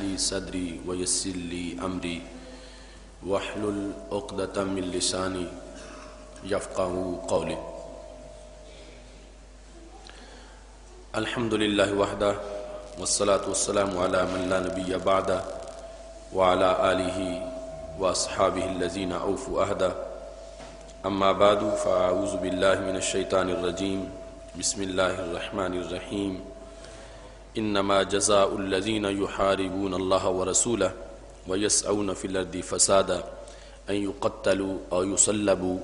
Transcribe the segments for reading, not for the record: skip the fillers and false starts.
لي صدري ويسر لي أمري واحلل عقدة من لساني يفقهوا قولي. الحمد لله وحده والصلاة والسلام على من لا نبي بعده وعلى آله وأصحابه الذين أوفوا عهده. أما بعد فأعوذ بالله من الشيطان الرجيم. بسم الله الرحمن الرحيم. إنما جزاء الذين يحاربون الله ورسوله ويسعون في الأرض فسادا أن يقتلوا أو يصلبوا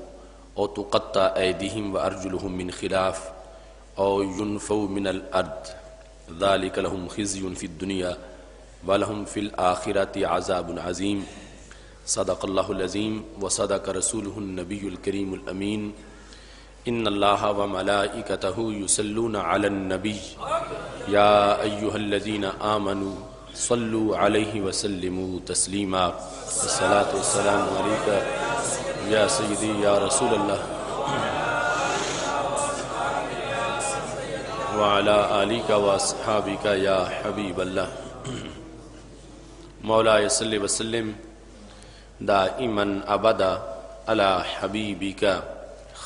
أو تقطع أيديهم وأرجلهم من خلاف أو ينفوا من الأرض ذلك لهم خزي في الدنيا ولهم في الآخرة عذاب عظيم. صدق الله العظيم وصدق رسوله النبي الكريم الأمين. إن الله وملائكته يصلون على النبي يا أيها الذين آمنوا صلوا عليه وسلموا تسليما. الصلاة والسلام عليك يا سيدي يا رسول الله وعلى آلك وأصحابك يا حبيب الله. مولاي صل وسلم دائما أبدا على حبيبك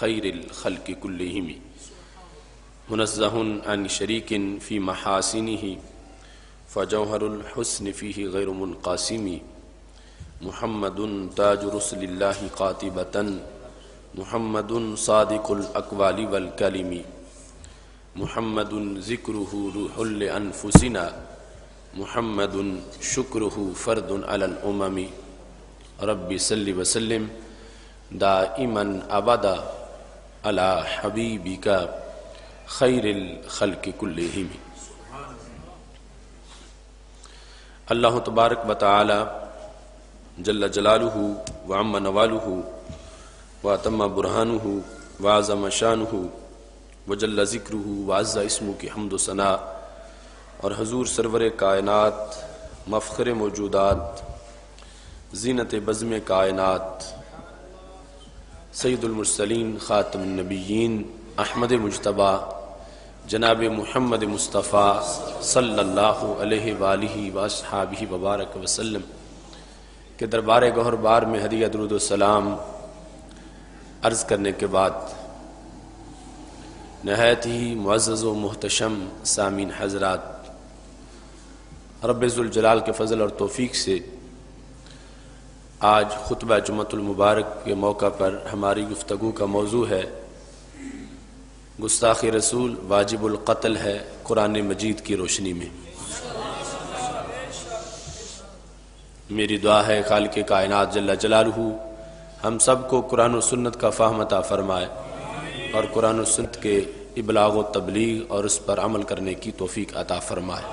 خير الخلق كلهم منزه عن شريك في محاسنه فجوهر الحسن فيه غير منقاسم. محمد تاج رسل الله قاطبة محمد صادق الأقوال والكلم محمد ذكره روح لأنفسنا محمد شكره فرد على الأمم. رب صل وسلم دائما أبدا على حبيبك خير الخلق كلهم. اللہ تبارک و تعالی جل جلالہ وعم نوالہ واتم برہانہ وعظم شانہ وجل ذکرہ وعز اسمہ کی حمد و ثناء اور حضور سرور کائنات مفخر موجودات زینت بزم کائنات سید المرسلین خاتم النبیین احمد مجتبی جناب محمد مصطفیٰ صلی اللہ علیہ وآلہ واصحابہ وبارک وسلم کے دربار گوہر بار میں ہدیہ درود و سلام عرض کرنے کے بعد نہایت ہی معزز و محتشم سامعین حضرات، رب ذوالجلال کے فضل اور توفیق سے آج خطبہ جمعۃ المبارک کے موقع پر ہماری گفتگو کا موضوع ہے گستاخی رسول واجب القتل ہے قرآن مجید کی روشنی میں. میری دعا ہے خالق کائنات جل جلالہ ہم سب کو قرآن و سنت کا فہم عطا فرمائے اور قرآن و سنت کے ابلاغ و تبلیغ اور اس پر عمل کرنے کی توفیق عطا فرمائے.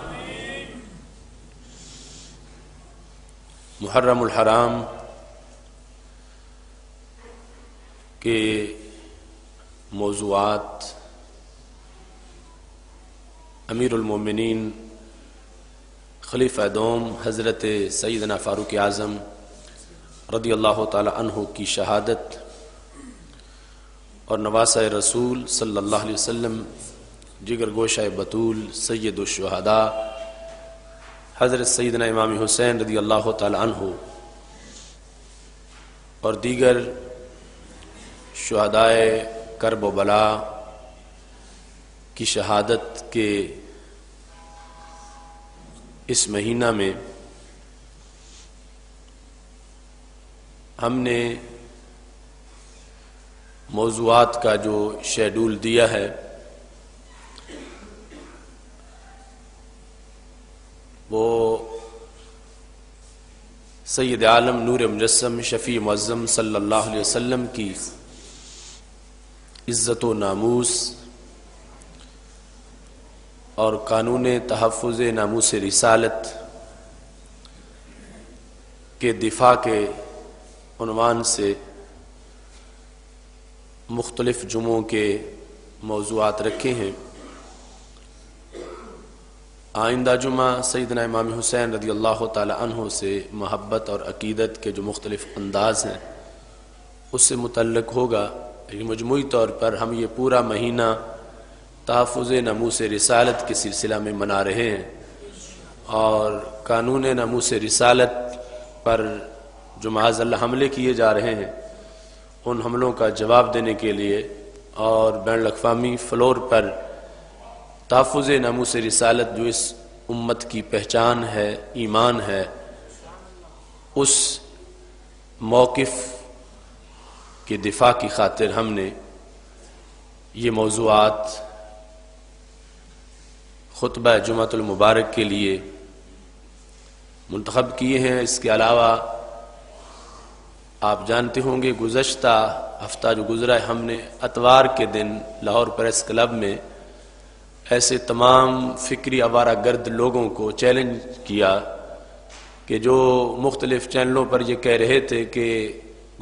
محرم الحرام کے موضوعات امیر المومنین خلیفہ دوم حضرت سیدنا فاروق اعظم رضی اللہ تعالی عنہ کی شہادت اور نواسہ رسول صلی اللہ علیہ وسلم جگر گوشہ بطول سید الشہداء حضرت سیدنا امام حسین رضی اللہ تعالی عنہ اور دیگر شہدائے کرب و بلا کی شہادت کے اس مہینہ میں ہم نے موضوعات کا جو شیڈول دیا ہے وہ سید عالم نور مجسم شفیع معظم صلی اللہ علیہ وسلم کی عزت و ناموس اور قانون تحفظ ناموس رسالت کے دفاع کے عنوان سے مختلف جمعوں کے موضوعات رکھے ہیں. آئندہ جمعہ سیدنا امام حسین رضی اللہ تعالی عنہ سے محبت اور عقیدت کے جو مختلف انداز ہیں اس سے متعلق ہوگا. لیکن مجموعی طور پر ہم یہ پورا مہینہ تحفظ ناموس رسالت کے سلسلہ میں منا رہے ہیں اور قانون ناموس رسالت پر جو معاذ اللہ حملے کیے جا رہے ہیں ان حملوں کا جواب دینے کے لیے اور بین الاقوامی فلور پر تحفظ ناموس رسالت جو اس امت کی پہچان ہے، ایمان ہے، اس موقف کے دفاع کی خاطر ہم نے یہ موضوعات خطبہ جمعۃ المبارک کے لیے منتخب کیے ہیں۔ اس کے علاوہ آپ جانتے ہوں گے گزشتہ ہفتہ جو گزرا ہے ہم نے اتوار کے دن لاہور پریس کلب میں ایسے تمام فکری آوارہ گرد لوگوں کو چیلنج کیا کہ جو مختلف چینلوں پر یہ کہہ رہے تھے کہ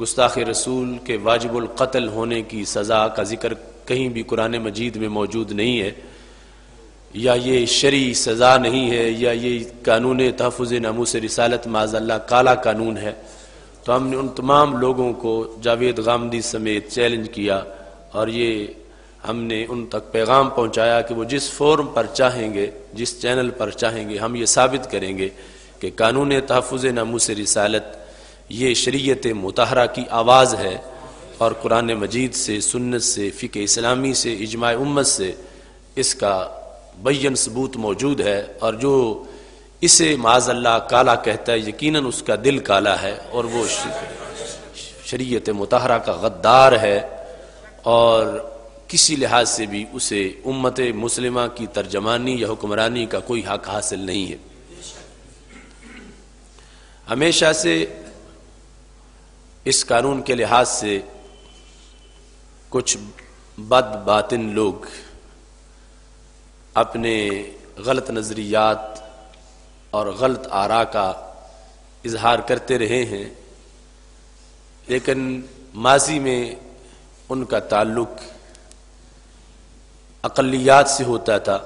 گستاخ رسول کے واجب القتل ہونے کی سزا کا ذکر کہیں بھی قرآن مجید میں موجود نہیں ہے، یا یہ شرعی سزا نہیں ہے، یا یہ قانون تحفظ ناموس رسالت معاذ اللہ کالا قانون ہے، تو ہم نے ان تمام لوگوں کو جاوید غامدی سمیت چیلنج کیا اور یہ ہم نے ان تک پیغام پہنچایا کہ وہ جس فورم پر چاہیں گے، جس چینل پر چاہیں گے، ہم یہ ثابت کریں گے کہ قانون تحفظ ناموس رسالت یہ شریعت مطہرہ کی آواز ہے اور قرآن مجید سے، سنت سے، فقہ اسلامی سے، اجماع امت سے اس کا بین ثبوت موجود ہے، اور جو اسے معاذ اللہ کالا کہتا ہے یقیناً اس کا دل کالا ہے اور وہ شریعت مطہرہ کا غدار ہے، اور کسی لحاظ سے بھی اسے امت مسلمہ کی ترجمانی یا حکمرانی کا کوئی حق حاصل نہیں ہے۔ ہمیشہ سے اس قانون کے لحاظ سے کچھ بد باطن لوگ اپنے غلط نظریات اور غلط آراء کا اظہار کرتے رہے ہیں، لیکن ماضی میں ان کا تعلق اقلیات سے ہوتا تھا،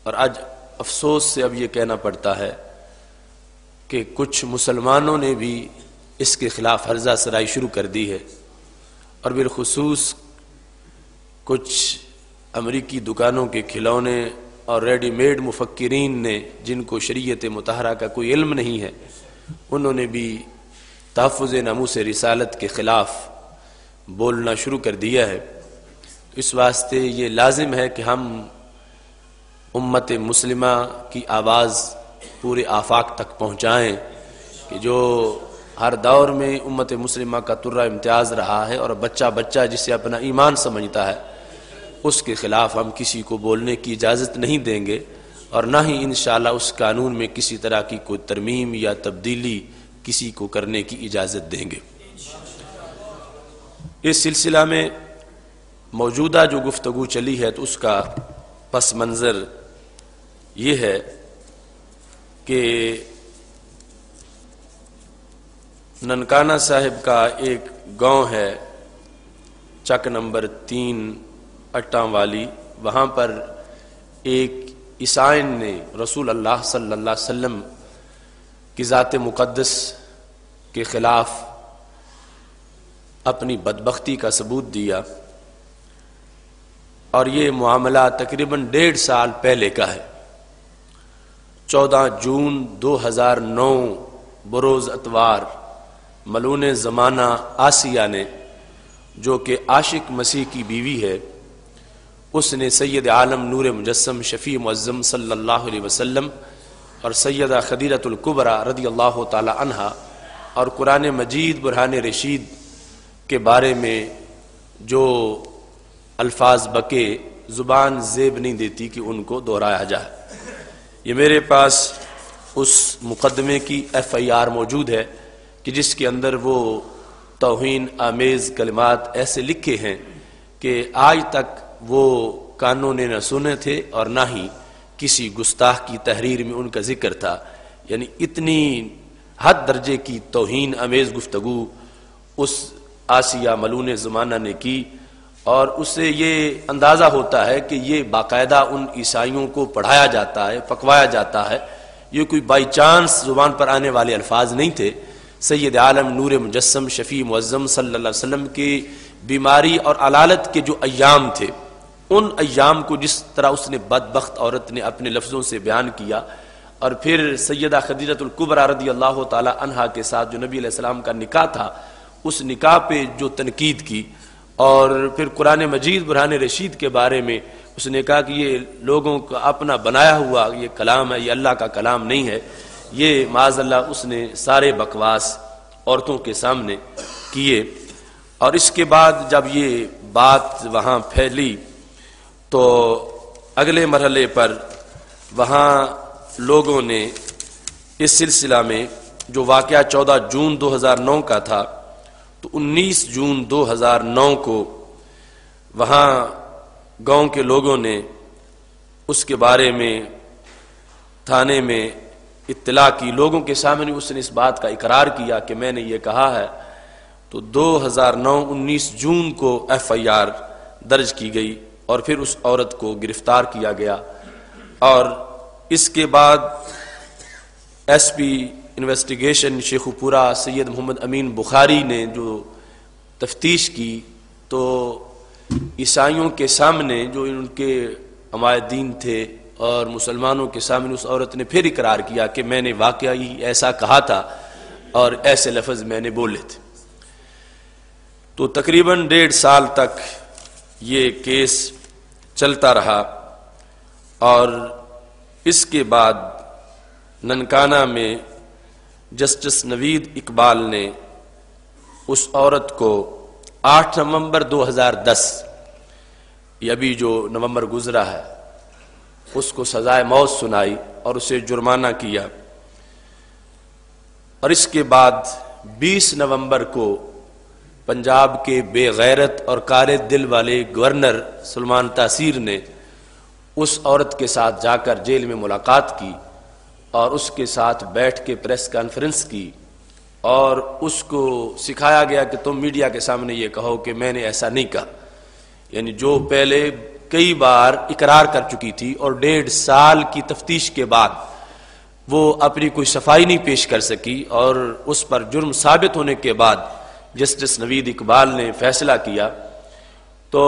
اور آج افسوس سے اب یہ کہنا پڑتا ہے کہ کچھ مسلمانوں نے بھی اس کے خلاف ہرزہ سرائی شروع کر دی ہے، اور بالخصوص کچھ امریکی دکانوں کے کھلونے اور ریڈی میڈ مفکرین نے جن کو شریعت مطہرہ کا کوئی علم نہیں ہے، انہوں نے بھی تحفظ ناموس رسالت کے خلاف بولنا شروع کر دیا ہے۔ اس واسطے یہ لازم ہے کہ ہم امت مسلمہ کی آواز پورے آفاق تک پہنچائیں کہ جو ہر دور میں امت مسلمہ کا ترہ امتیاز رہا ہے، اور بچہ بچہ جسے اپنا ایمان سمجھتا ہے اس کے خلاف ہم کسی کو بولنے کی اجازت نہیں دیں گے، اور نہ ہی انشاءاللہ اس قانون میں کسی طرح کی کوئی ترمیم یا تبدیلی کسی کو کرنے کی اجازت دیں گے۔ اس سلسلہ میں موجودہ جو گفتگو چلی ہے تو اس کا پس منظر یہ ہے کہ ننکانہ صاحب کا ایک گاؤں ہے چک نمبر 3 اٹاں والی، وہاں پر ایک عیسائن نے رسول اللہ صلی اللہ علیہ وسلم کی ذات مقدس کے خلاف اپنی بدبختی کا ثبوت دیا، اور یہ معاملہ تقریباً 1.5 سال پہلے کا ہے۔ 14 جون 2009 بروز اتوار ملون زمانہ آسیہ نے، جو کہ عاشق مسیح کی بیوی ہے، اس نے سید عالم نور مجسم شفیع معظم صلی اللہ علیہ وسلم اور سیدہ خدیجۃ الکبریٰ رضی اللہ تعالی عنہا اور قرآن مجید برہان رشید کے بارے میں جو الفاظ بکے زبان زیب نہیں دیتی کہ ان کو دہرایا جائے۔ یہ میرے پاس اس مقدمے کی FIR موجود ہے کہ جس کے اندر وہ توہین آمیز کلمات ایسے لکھے ہیں کہ آج تک وہ کانوں نے نہ سنے تھے اور نہ ہی کسی گستاخ کی تحریر میں ان کا ذکر تھا، یعنی اتنی حد درجے کی توہین آمیز گفتگو اس آسیہ ملون زمانہ نے کی، اور اس سے یہ اندازہ ہوتا ہے کہ یہ باقاعدہ ان عیسائیوں کو پڑھایا جاتا ہے، پکوایا جاتا ہے، یہ کوئی بائی چانس زبان پر آنے والے الفاظ نہیں تھے۔ سید عالم نور مجسم شفیع معظم صلی اللہ علیہ وسلم کی بیماری اور علالت کے جو ایام تھے، ان ایام کو جس طرح اس نے بدبخت عورت نے اپنے لفظوں سے بیان کیا، اور پھر سیدہ خدیجہ الکبریٰ رضی اللہ تعالی عنہا کے ساتھ جو نبی علیہ السلام کا نکاح تھا اس نکاح پہ جو تنقید کی، اور پھر قرآن مجید برہان رشید کے بارے میں اس نے کہا کہ یہ لوگوں کا اپنا بنایا ہوا یہ کلام ہے، یہ اللہ کا کلام نہیں ہے، یہ معاذ اللہ اس نے سارے بکواس عورتوں کے سامنے کیے۔ اور اس کے بعد جب یہ بات وہاں پھیلی تو اگلے مرحلے پر وہاں لوگوں نے اس سلسلہ میں جو واقعہ 14 جون 2009 کا تھا تو 19 جون 2009 کو وہاں گاؤں کے لوگوں نے اس کے بارے میں تھانے میں اطلاع کی، لوگوں کے سامنے اس نے اس بات کا اقرار کیا کہ میں نے یہ کہا ہے۔ تو 2009 19 جون کو FIR درج کی گئی اور پھر اس عورت کو گرفتار کیا گیا، اور اس کے بعد SP انویسٹیگیشن شیخو پورہ سید محمد امین بخاری نے جو تفتیش کی تو عیسائیوں کے سامنے جو ان کے عمائد دین تھے اور مسلمانوں کے سامنے اس عورت نے پھر اقرار کیا کہ میں نے واقعی ایسا کہا تھا اور ایسے لفظ میں نے بولے تھے۔ تو تقریباً 1.5 سال تک یہ کیس چلتا رہا، اور اس کے بعد ننکانہ میں جسٹس نوید اقبال نے اس عورت کو 8 نومبر 2010 یہ ابھی جو نومبر گزرا ہے اس کو سزائے موت سنائی اور اسے جرمانہ کیا، اور اس کے بعد 20 نومبر کو پنجاب کے بے غیرت اور کالے دل والے گورنر سلمان تاثیر نے اس عورت کے ساتھ جا کر جیل میں ملاقات کی اور اس کے ساتھ بیٹھ کے پریس کانفرنس کی، اور اس کو سکھایا گیا کہ تم میڈیا کے سامنے یہ کہو کہ میں نے ایسا نہیں کہا، یعنی جو پہلے کئی بار اقرار کر چکی تھی اور 1.5 سال کی تفتیش کے بعد وہ اپنی کوئی صفائی نہیں پیش کر سکی، اور اس پر جرم ثابت ہونے کے بعد جسٹس نوید اقبال نے فیصلہ کیا۔ تو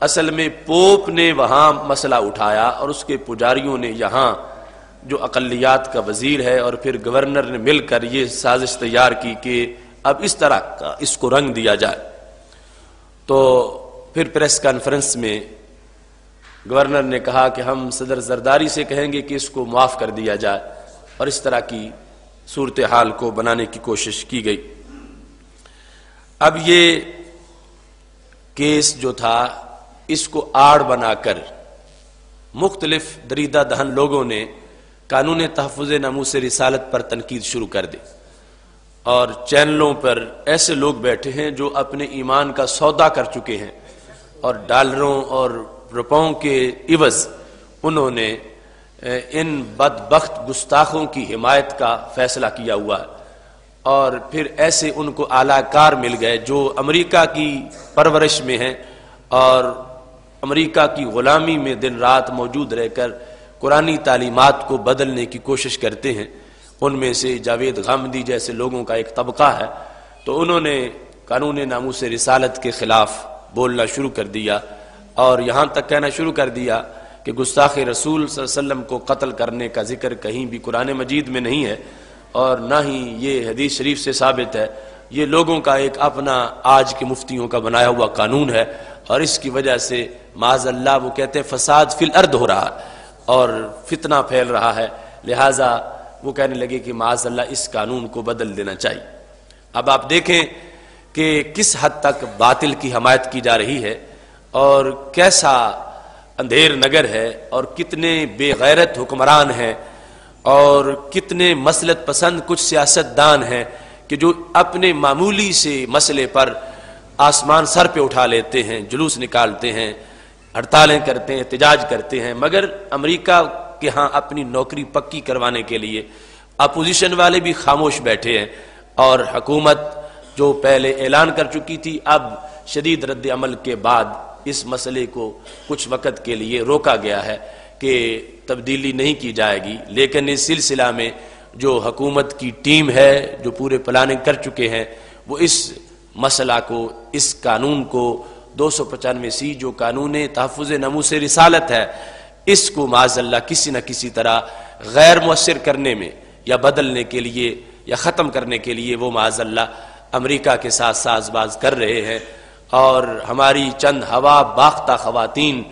اصل میں پوپ نے وہاں مسئلہ اٹھایا اور اس کے پجاریوں نے یہاں جو اقلیات کا وزیر ہے اور پھر گورنر نے مل کر یہ سازش تیار کی کہ اب اس طرح کا اس کو رنگ دیا جائے۔ تو پھر پریس کانفرنس میں گورنر نے کہا کہ ہم صدر زرداری سے کہیں گے کہ اس کو معاف کر دیا جائے، اور اس طرح کی صورتحال کو بنانے کی کوشش کی گئی۔ اب یہ کیس جو تھا اس کو آڑ بنا کر مختلف دریدہ دہن لوگوں نے قانون تحفظ ناموس رسالت پر تنقید شروع کر دی، اور چینلوں پر ایسے لوگ بیٹھے ہیں جو اپنے ایمان کا سودا کر چکے ہیں اور ڈالروں اور روپوں کے عوض انہوں نے ان بدبخت گستاخوں کی حمایت کا فیصلہ کیا ہوا ہے، اور پھر ایسے ان کو اعلی کار مل گئے جو امریکہ کی پرورش میں ہیں اور امریکہ کی غلامی میں دن رات موجود رہ کر قرآنی تعلیمات کو بدلنے کی کوشش کرتے ہیں۔ ان میں سے جاوید غامدی جیسے لوگوں کا ایک طبقہ ہے، تو انہوں نے قانون ناموس رسالت کے خلاف بولنا شروع کر دیا، اور یہاں تک کہنا شروع کر دیا کہ گستاخ رسول صلی اللہ علیہ وسلم کو قتل کرنے کا ذکر کہیں بھی قرآن مجید میں نہیں ہے، اور نہ ہی یہ حدیث شریف سے ثابت ہے۔ یہ لوگوں کا ایک اپنا آج کے مفتیوں کا بنایا ہوا قانون ہے، اور اس کی وجہ سے معاذ اللہ وہ کہتے ہیں فساد فی الارض ہو رہا ہے اور فتنہ پھیل رہا ہے، لہٰذا وہ کہنے لگے کہ معاذ اللہ اس قانون کو بدل دینا چاہیے۔ اب آپ دیکھیں کہ کس حد تک باطل کی حمایت کی جا رہی ہے، اور کیسا اندھیر نگر ہے، اور کتنے بے غیرت حکمران ہیں، اور کتنے مصلحت پسند کچھ سیاستدان ہیں کہ جو اپنے معمولی سے مسئلے پر آسمان سر پہ اٹھا لیتے ہیں، جلوس نکالتے ہیں، ہڑتالیں کرتے ہیں، احتجاج کرتے ہیں، مگر امریکہ کے ہاں اپنی نوکری پکی کروانے کے لیے اپوزیشن والے بھی خاموش بیٹھے ہیں، اور حکومت جو پہلے اعلان کر چکی تھی اب شدید رد عمل کے بعد اس مسئلے کو کچھ وقت کے لیے روکا گیا ہے کہ تبدیلی نہیں کی جائے گی، لیکن اس سلسلہ میں جو حکومت کی ٹیم ہے جو پورے پلاننگ کر چکے ہیں وہ اس مسئلہ کو، اس قانون کو 295 جو قانون تحفظ ناموس رسالت ہے، اس کو معاذ اللہ کسی نہ کسی طرح غیر مؤثر کرنے میں یا بدلنے کے لیے یا ختم کرنے کے لیے وہ معاذ اللہ امریکہ کے ساتھ ساز باز کر رہے ہیں، اور ہماری چند ہوا باختہ خواتین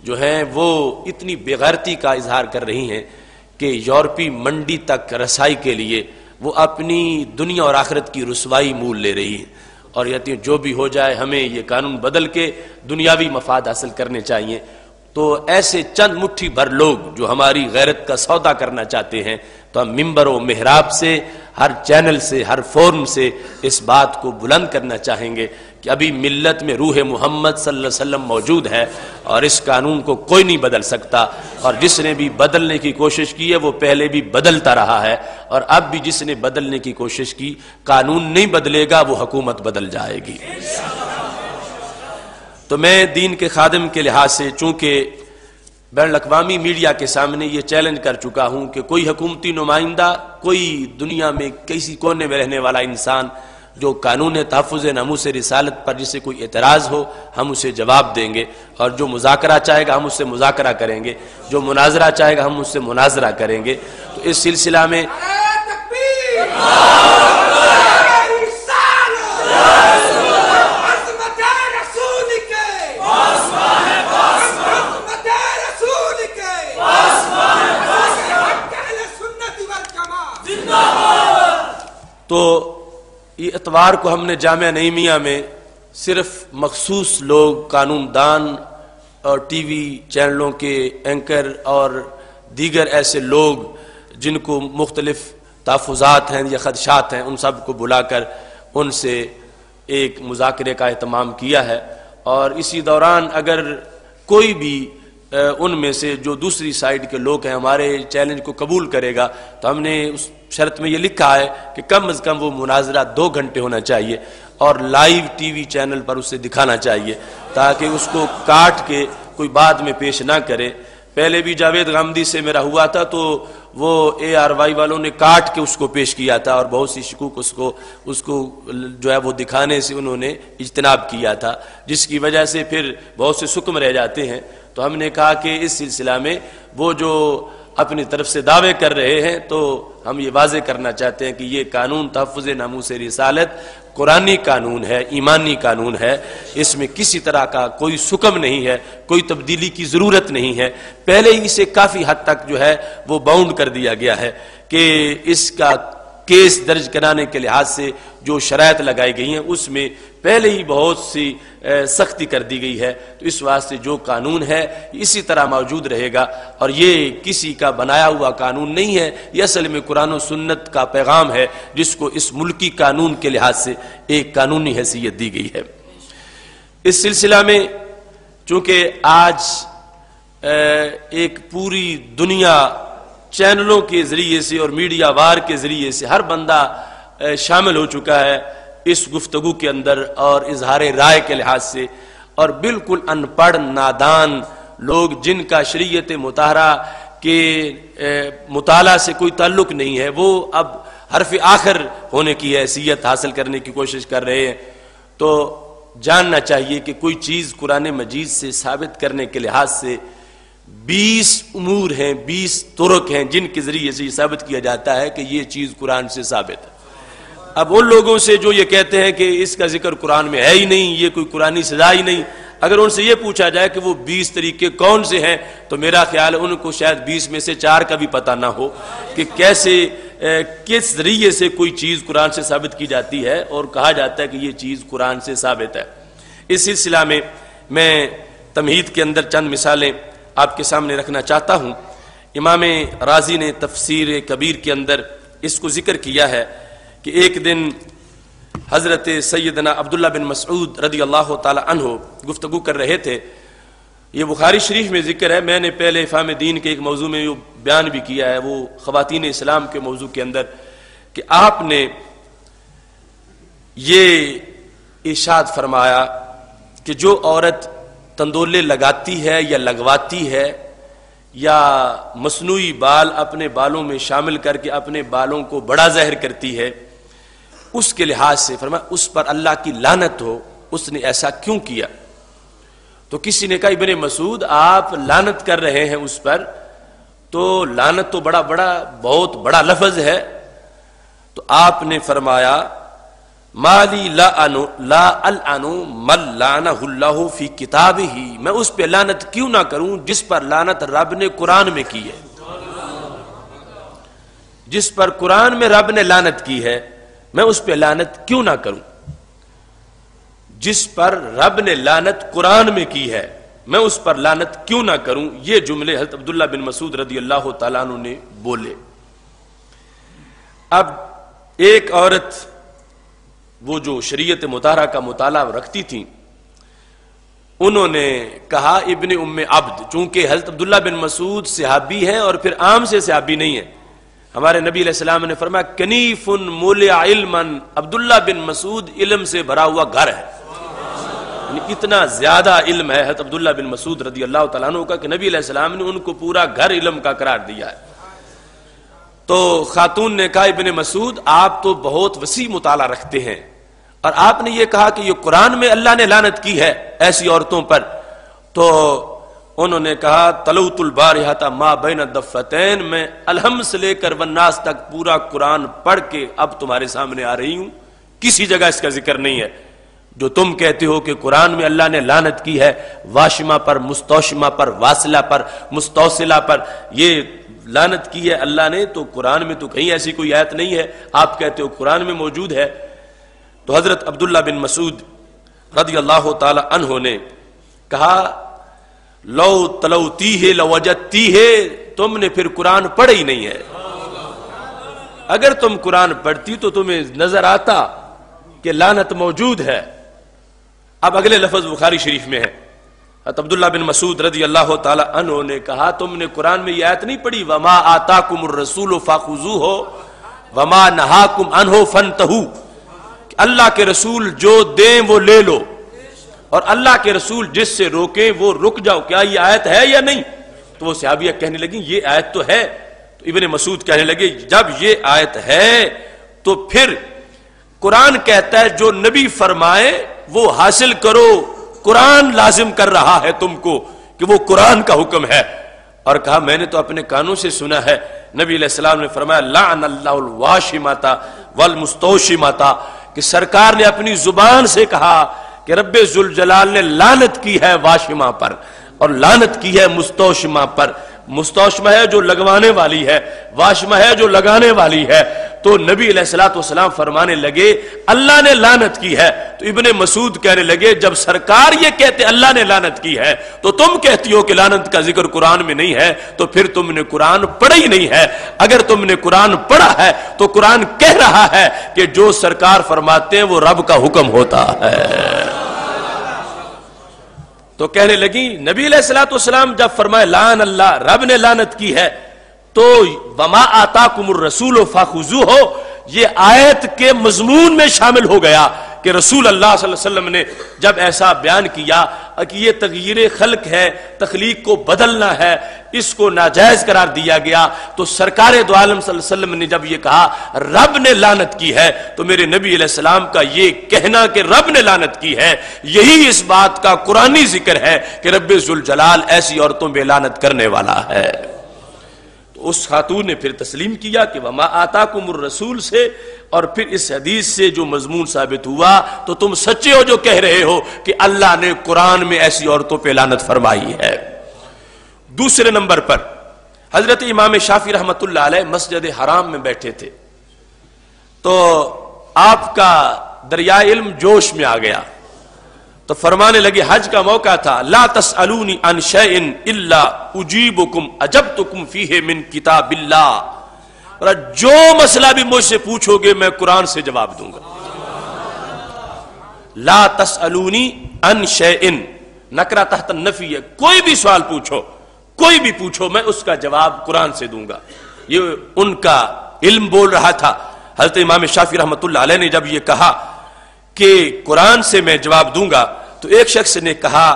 جو ہیں وہ اتنی بے غیرتی کا اظہار کر رہی ہیں کہ یورپی منڈی تک رسائی کے لیے وہ اپنی دنیا اور آخرت کی رسوائی مول لے رہی ہیں، اور کہتی ہیں جو بھی ہو جائے ہمیں یہ قانون بدل کے دنیاوی مفاد حاصل کرنے چاہیے۔ تو ایسے چند مٹھی بھر لوگ جو ہماری غیرت کا سودا کرنا چاہتے ہیں، تو ہم ممبر و محراب سے، ہر چینل سے، ہر فورم سے اس بات کو بلند کرنا چاہیں گے کہ ابھی ملت میں روح محمد صلی اللہ علیہ وسلم موجود ہے، اور اس قانون کو کوئی نہیں بدل سکتا، اور جس نے بھی بدلنے کی کوشش کی ہے وہ پہلے بھی بدلتا رہا ہے، اور اب بھی جس نے بدلنے کی کوشش کی قانون نہیں بدلے گا وہ حکومت بدل جائے گی۔ تو میں دین کے خادم کے لحاظ سے چونکہ بین الاقوامی میڈیا کے سامنے یہ چیلنج کر چکا ہوں کہ کوئی حکومتی نمائندہ، کوئی دنیا میں کسی کونے میں رہنے والا انسان جو قانون تحفظ ناموس رسالت پر جسے کوئی اعتراض ہو ہم اسے جواب دیں گے، اور جو مذاکرہ چاہے گا ہم اس سے مذاکرہ کریں گے، جو مناظرہ چاہے گا ہم اس سے مناظرہ کریں گے۔ تو اس سلسلہ میں تو یہ اتوار کو ہم نے جامعہ نعیمیہ میں صرف مخصوص لوگ، قانون دان اور ٹی وی چینلوں کے اینکر اور دیگر ایسے لوگ جن کو مختلف تحفظات ہیں یا خدشات ہیں، ان سب کو بلا کر ان سے ایک مذاکرے کا اہتمام کیا ہے، اور اسی دوران اگر کوئی بھی ان میں سے جو دوسری سائیڈ کے لوگ ہیں ہمارے چیلنج کو قبول کرے گا تو ہم نے اس شرط میں یہ لکھا ہے کہ کم از کم وہ مناظرہ 2 گھنٹے ہونا چاہیے اور لائیو ٹی وی چینل پر اسے دکھانا چاہیے تاکہ اس کو کاٹ کے کوئی بعد میں پیش نہ کرے۔ پہلے بھی جاوید غامدی سے میرا ہوا تھا تو وہ ARY والوں نے کاٹ کے اس کو پیش کیا تھا، اور بہت سی شکوک اس کو جو ہے وہ دکھانے سے انہوں نے اجتناب کیا تھا، جس کی وجہ سے پھر بہت سے سکم رہ جاتے ہیں۔ تو ہم نے کہا کہ اس سلسلہ میں وہ جو اپنی طرف سے دعوے کر رہے ہیں تو ہم یہ واضح کرنا چاہتے ہیں کہ یہ قانون تحفظ ناموس رسالت قرآنی قانون ہے، ایمانی قانون ہے، اس میں کسی طرح کا کوئی سکم نہیں ہے، کوئی تبدیلی کی ضرورت نہیں ہے۔ پہلے ہی اسے کافی حد تک جو ہے وہ باؤنڈ کر دیا گیا ہے کہ اس کا کیس درج کرانے کے لحاظ سے جو شرائط لگائی گئی ہیں اس میں پہلے ہی بہت سی سختی کر دی گئی ہے، تو اس واسطے جو قانون ہے اسی طرح موجود رہے گا، اور یہ کسی کا بنایا ہوا قانون نہیں ہے، یہ اصل میں قرآن و سنت کا پیغام ہے جس کو اس ملکی قانون کے لحاظ سے ایک قانونی حیثیت دی گئی ہے۔ اس سلسلہ میں چونکہ آج ایک پوری دنیا چینلوں کے ذریعے سے اور میڈیا وار کے ذریعے سے ہر بندہ شامل ہو چکا ہے اس گفتگو کے اندر اور اظہار رائے کے لحاظ سے، اور بالکل ان پڑھ نادان لوگ جن کا شریعت مطہرہ کے مطالعہ سے کوئی تعلق نہیں ہے وہ اب حرف آخر ہونے کی حیثیت حاصل کرنے کی کوشش کر رہے ہیں۔ تو جاننا چاہیے کہ کوئی چیز قرآن مجید سے ثابت کرنے کے لحاظ سے 20 امور ہیں، 20 طرق ہیں جن کے ذریعے سے یہ ثابت کیا جاتا ہے کہ یہ چیز قرآن سے ثابت ہے۔ اب ان لوگوں سے جو یہ کہتے ہیں کہ اس کا ذکر قرآن میں ہے ہی نہیں، یہ کوئی قرآنی سزا ہی نہیں، اگر ان سے یہ پوچھا جائے کہ وہ 20 طریقے کون سے ہیں تو میرا خیال ہے ان کو شاید 20 میں سے 4 کا بھی پتہ نہ ہو کہ کیسے کس ذریعے سے کوئی چیز قرآن سے ثابت کی جاتی ہے اور کہا جاتا ہے کہ یہ چیز قرآن سے ثابت ہے۔ اس سلسلہ میں تمہید کے اندر چند مثالیں آپ کے سامنے رکھنا چاہتا ہوں۔ امام رازی نے تفسیر کبیر کے اندر اس کو ذکر کیا ہے کہ ایک دن حضرت سیدنا عبداللہ بن مسعود رضی اللہ تعالی عنہ گفتگو کر رہے تھے۔ یہ بخاری شریف میں ذکر ہے، میں نے پہلے افہام دین کے ایک موضوع میں بیان بھی کیا ہے، وہ خواتین اسلام کے موضوع کے اندر، کہ آپ نے یہ ارشاد فرمایا کہ جو عورت تندولے لگاتی ہے یا لگواتی ہے یا مصنوعی بال اپنے بالوں میں شامل کر کے اپنے بالوں کو بڑا ظاہر کرتی ہے، اس کے لحاظ سے فرمایا اس پر اللہ کی لعنت ہو، اس نے ایسا کیوں کیا؟ تو کسی نے کہا ابن مسعود آپ لعنت کر رہے ہیں اس پر، تو لعنت تو بہت بڑا لفظ ہے. تو آپ نے فرمایا مالی لا العنُ من لعنہ اللہ فی کتابہ، میں اس پہ لعنت کیوں نہ کروں جس پر لعنت رب نے قرآن میں کی ہے. جس پر قرآن میں رب نے لعنت کی ہے میں اس پہ لعنت کیوں نہ کروں. جس پر رب نے لعنت قرآن میں کی ہے میں اس پر لعنت کیوں نہ کروں. یہ جملے حضرت عبداللہ بن مسعود رضی اللہ تعالیٰ عنہ نے بولے. اب ایک عورت وہ جو شریعت مطہرہ کا مطالعہ رکھتی تھیں، انہوں نے کہا ابن ام عبد، چونکہ حضرت عبداللہ بن مسعود صحابی ہیں اور پھر عام سے صحابی نہیں ہیں. ہمارے نبی علیہ السلام نے فرمایا کنیف مولع علما، عبداللہ بن مسعود علم سے بھرا ہوا گھر ہے. یعنی اتنا زیادہ علم ہے حضرت عبداللہ بن مسعود رضی اللہ تعالیٰ عنہ کا کہ نبی علیہ السلام نے ان کو پورا گھر علم کا قرار دیا ہے. تو خاتون نے کہا ابن مسعود آپ تو بہت وسیع مطالعہ رکھتے ہیں اور آپ نے یہ کہا کہ یہ قرآن میں اللہ نے لعنت کی ہے ایسی عورتوں پر. تو انہوں نے کہا تلوت البارحۃ ما بین الدفتین، میں الحمد سے لے کر والناس تک پورا قرآن پڑھ کے اب تمہارے سامنے آ رہی ہوں، کسی جگہ اس کا ذکر نہیں ہے. جو تم کہتے ہو کہ قرآن میں اللہ نے لعنت کی ہے واشمہ پر، مستوشمہ پر، واصلہ پر، مستوصلہ پر، یہ لعنت کی ہے اللہ نے، تو قرآن میں تو کہیں ایسی کوئی آیت نہیں ہے، آپ کہتے ہو قرآن میں موجود ہے. تو حضرت عبداللہ بن مسعود رضی اللہ تعالی عنہ نے کہا لو تلوتیہ لوجدتیہ، تم نے پھر قرآن پڑھا ہی نہیں ہے. اگر تم قرآن پڑھتی تو تمہیں نظر آتا کہ لعنت موجود ہے. اب اگلے لفظ بخاری شریف میں ہے. عبداللہ بن مسعود رضی اللہ تعالی عنہ نے کہا تم نے قرآن میں یہ آیت نہیں پڑھی وما آتاکم الرسول فخذوہ وما نہاکم عنہ فانتہوا، اللہ کے رسول جو دیں وہ لے لو اور اللہ کے رسول جس سے روکیں وہ رک جاؤ. کیا یہ آیت ہے یا نہیں؟ تو وہ صحابیہ کہنے لگیں یہ آیت تو ہے. تو ابن مسعود کہنے لگے جب یہ آیت ہے تو پھر قرآن کہتا ہے جو نبی فرمائے وہ حاصل کرو، قرآن لازم کر رہا ہے تم کو کہ وہ قرآن کا حکم ہے. اور کہا میں نے تو اپنے کانوں سے سنا ہے نبی علیہ السلام نے فرمایا لعن اللہ الواشمۃ والمستوشمۃ، کہ سرکار نے اپنی زبان سے کہا کہ رب ذوالجلال نے لعنت کی ہے واشمہ پر اور لعنت کی ہے مستوشمہ پر. مستوشمہ ہے جو لگوانے والی ہے، واشمہ ہے جو لگانے والی ہے. تو نبی علیہ الصلوۃ والسلام فرمانے لگے اللہ نے لعنت کی ہے. تو ابن مسعود کہنے لگے جب سرکار یہ کہتے اللہ نے لعنت کی ہے تو تم کہتی ہو کہ لعنت کا ذکر قرآن میں نہیں ہے، تو پھر تم نے قرآن پڑھا ہی نہیں ہے. اگر تم نے قرآن پڑھا ہے تو قرآن کہہ رہا ہے کہ جو سرکار فرماتے ہیں وہ رب کا حکم ہوتا ہے. تو کہنے لگی نبی علیہ الصلوۃ والسلام جب فرمائے لعن اللہ، رب نے لعنت کی ہے، تو وما آتاکم الرسول فخذوہ یہ آیت کے مضمون میں شامل ہو گیا کہ رسول اللہ صلی اللہ علیہ وسلم نے جب ایسا بیان کیا کہ یہ تغییر خلق ہے، تخلیق کو بدلنا ہے، اس کو ناجائز قرار دیا گیا. تو سرکار دو عالم صلی اللہ علیہ وسلم نے جب یہ کہا رب نے لعنت کی ہے تو میرے نبی علیہ السلام کا یہ کہنا کہ رب نے لعنت کی ہے یہی اس بات کا قرآنی ذکر ہے کہ رب ذوالجلال ایسی عورتوں پہ لعنت کرنے والا ہے. تو اس خاتون نے پھر تسلیم کیا کہ وما آتاکم الرسول سے اور پھر اس حدیث سے جو مضمون ثابت ہوا تو تم سچے ہو جو کہہ رہے ہو کہ اللہ نے قرآن میں ایسی عورتوں پہ لعنت فرمائی ہے. دوسرے نمبر پر حضرت امام شافعی رحمۃ اللہ علیہ مسجد حرام میں بیٹھے تھے تو آپ کا دریائے علم جوش میں آ گیا تو فرمانے لگے حج کا موقع تھا لا تسألونی عن شیء الا اجیبکم اجبتکم فیہ من کتاب اللہ، جو مسئلہ بھی مجھ سے پوچھو گے میں قرآن سے جواب دوں گا. لا تسألونی عن شیء نکرہ تحت النفی ہے، کوئی بھی سوال پوچھو، کوئی بھی پوچھو میں اس کا جواب قرآن سے دوں گا. یہ ان کا علم بول رہا تھا. حضرت امام شافعی رحمۃ اللہ علیہ نے جب یہ کہا کہ قرآن سے میں جواب دوں گا تو ایک شخص نے کہا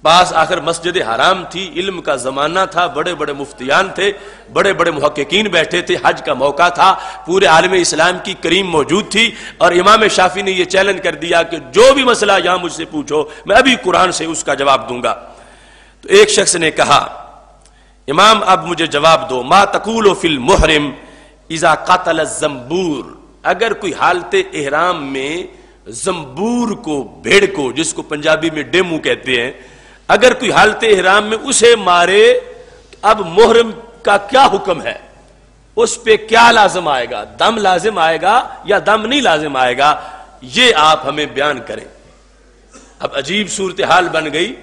پاس آخر مسجد حرام تھی، علم کا زمانہ تھا، بڑے بڑے مفتیان تھے، بڑے بڑے محققین بیٹھے تھے، حج کا موقع تھا، پورے عالم اسلام کی کریم موجود تھی اور امام شافعی نے یہ چیلنج کر دیا کہ جو بھی مسئلہ یہاں مجھ سے پوچھو میں ابھی قرآن سے اس کا جواب دوں گا. تو ایک شخص نے کہا امام اب مجھے جواب دو، ما تقول فی المحرم اذا قتل الزنبور، اگر کوئی حالت احرام میں زنبور کو، بھیڑ کو، جس کو پنجابی میں ڈیمو کہتے ہیں، اگر کوئی حالت احرام میں اسے مارے، اب محرم کا کیا حکم ہے؟ اس پہ کیا لازم آئے گا؟ دم لازم آئے گا یا دم نہیں لازم آئے گا؟ یہ آپ ہمیں بیان کریں۔ اب عجیب صورتحال بن گئی،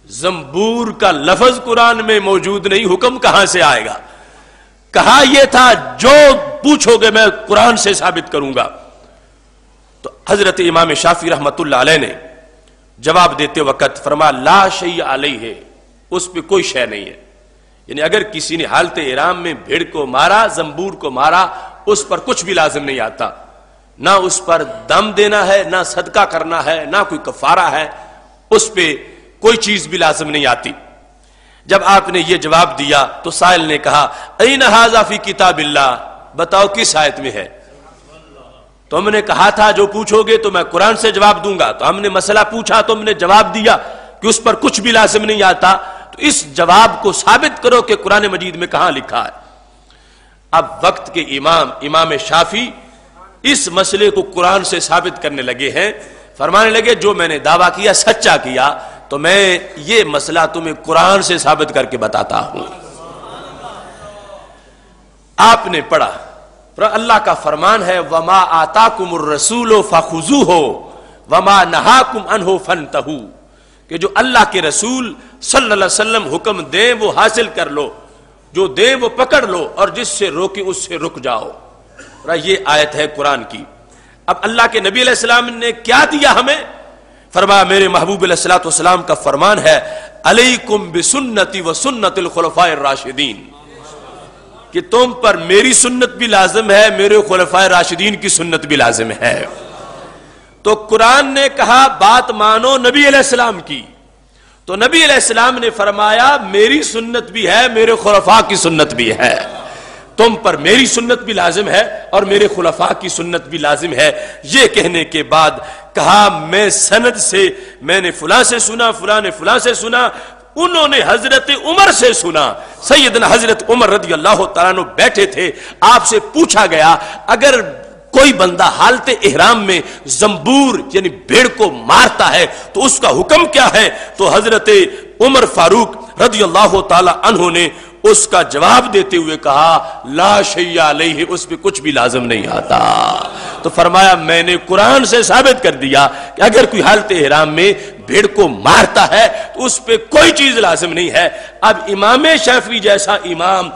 زنبور کا لفظ قرآن میں موجود نہیں، حکم کہاں سے آئے گا؟ کہا یہ تھا جو پوچھو گے میں قرآن سے ثابت کروں گا۔ تو حضرت امام شافعی رحمت اللہ علیہ نے جواب دیتے وقت فرمایا لا شیء علیہ، اس پہ کوئی شے نہیں ہے، یعنی اگر کسی نے حالت احرام میں بھیڑ کو مارا، زنبور کو مارا، اس پر کچھ بھی لازم نہیں آتا، نہ اس پر دم دینا ہے، نہ صدقہ کرنا ہے، نہ کوئی کفارہ ہے، اس پہ کوئی چیز بھی لازم نہیں آتی۔ جب آپ نے یہ جواب دیا تو سائل نے کہا این ھذا فی کتاب اللہ، بتاؤ کس آیت میں ہے؟ تم نے کہا تھا جو پوچھو گے تو میں قرآن سے جواب دوں گا، تو ہم نے مسئلہ پوچھا، تم نے جواب دیا کہ اس پر کچھ بھی لازم نہیں آتا، تو اس جواب کو ثابت کرو کہ قرآن مجید میں کہاں لکھا ہے۔ اب وقت کے امام شافعی اس مسئلے کو قرآن سے ثابت کرنے لگے ہیں، فرمانے لگے جو میں نے دعویٰ کیا سچا کیا، تو میں یہ مسئلہ تمہیں قرآن سے ثابت کر کے بتاتا ہوں۔ آپ نے پڑھا اللہ کا فرمان ہے وَمَا آتَاكُمُ الرَّسُولُ فَخُذُوهُ وَمَا نَهَاكُمْ عَنْهُ فَانْتَهُوا، کہ جو اللہ کے رسول صلی اللہ علیہ وسلم حکم دیں وہ حاصل کر لو، جو دیں وہ پکڑ لو، اور جس سے روکیں اس سے رک جاؤ۔ یہ آیت ہے قرآن کی۔ اب اللہ کے نبی علیہ السلام نے کیا دیا ہمیں؟ فرمایا میرے محبوب علیہ الصلوۃ والسلام کا فرمان ہے علیکم بسنتی و سنت الخلفاء الراشدین، کہ تم پر میری سنت بھی لازم ہے، میرے خلفاء راشدین کی سنت بھی لازم ہے۔ تو قرآن نے کہا بات مانو نبی علیہ السلام کی، تو نبی علیہ السلام نے فرمایا میری سنت بھی ہے، میرے خلفاء کی سنت بھی ہے، تم پر میری سنت بھی لازم ہے اور میرے خلفاء کی سنت بھی لازم ہے۔ یہ کہنے کے بعد کہا میں سند سے، میں نے فلاں سے سنا، فلاں نے فلاں سے سنا، انہوں نے حضرت عمر سے سنا۔ سیدنا حضرت عمر رضی اللہ تعالیٰ عنہ بیٹھے تھے، آپ سے پوچھا گیا اگر کوئی بندہ حالت احرام میں زنبور یعنی بھیڑ کو مارتا ہے تو اس کا حکم کیا ہے؟ تو حضرت عمر فاروق رضی اللہ تعالیٰ عنہ نے اس کا جواب دیتے ہوئے کہا لا شیء علیہ، اس پہ کچھ بھی لازم نہیں آتا۔ تو فرمایا میں نے قرآن سے ثابت کر دیا کہ اگر کوئی حالت احرام میں بھیڑ کو مارتا ہے تو اس پہ کوئی چیز لازم نہیں ہے۔ اب امام شافعی جیسا امام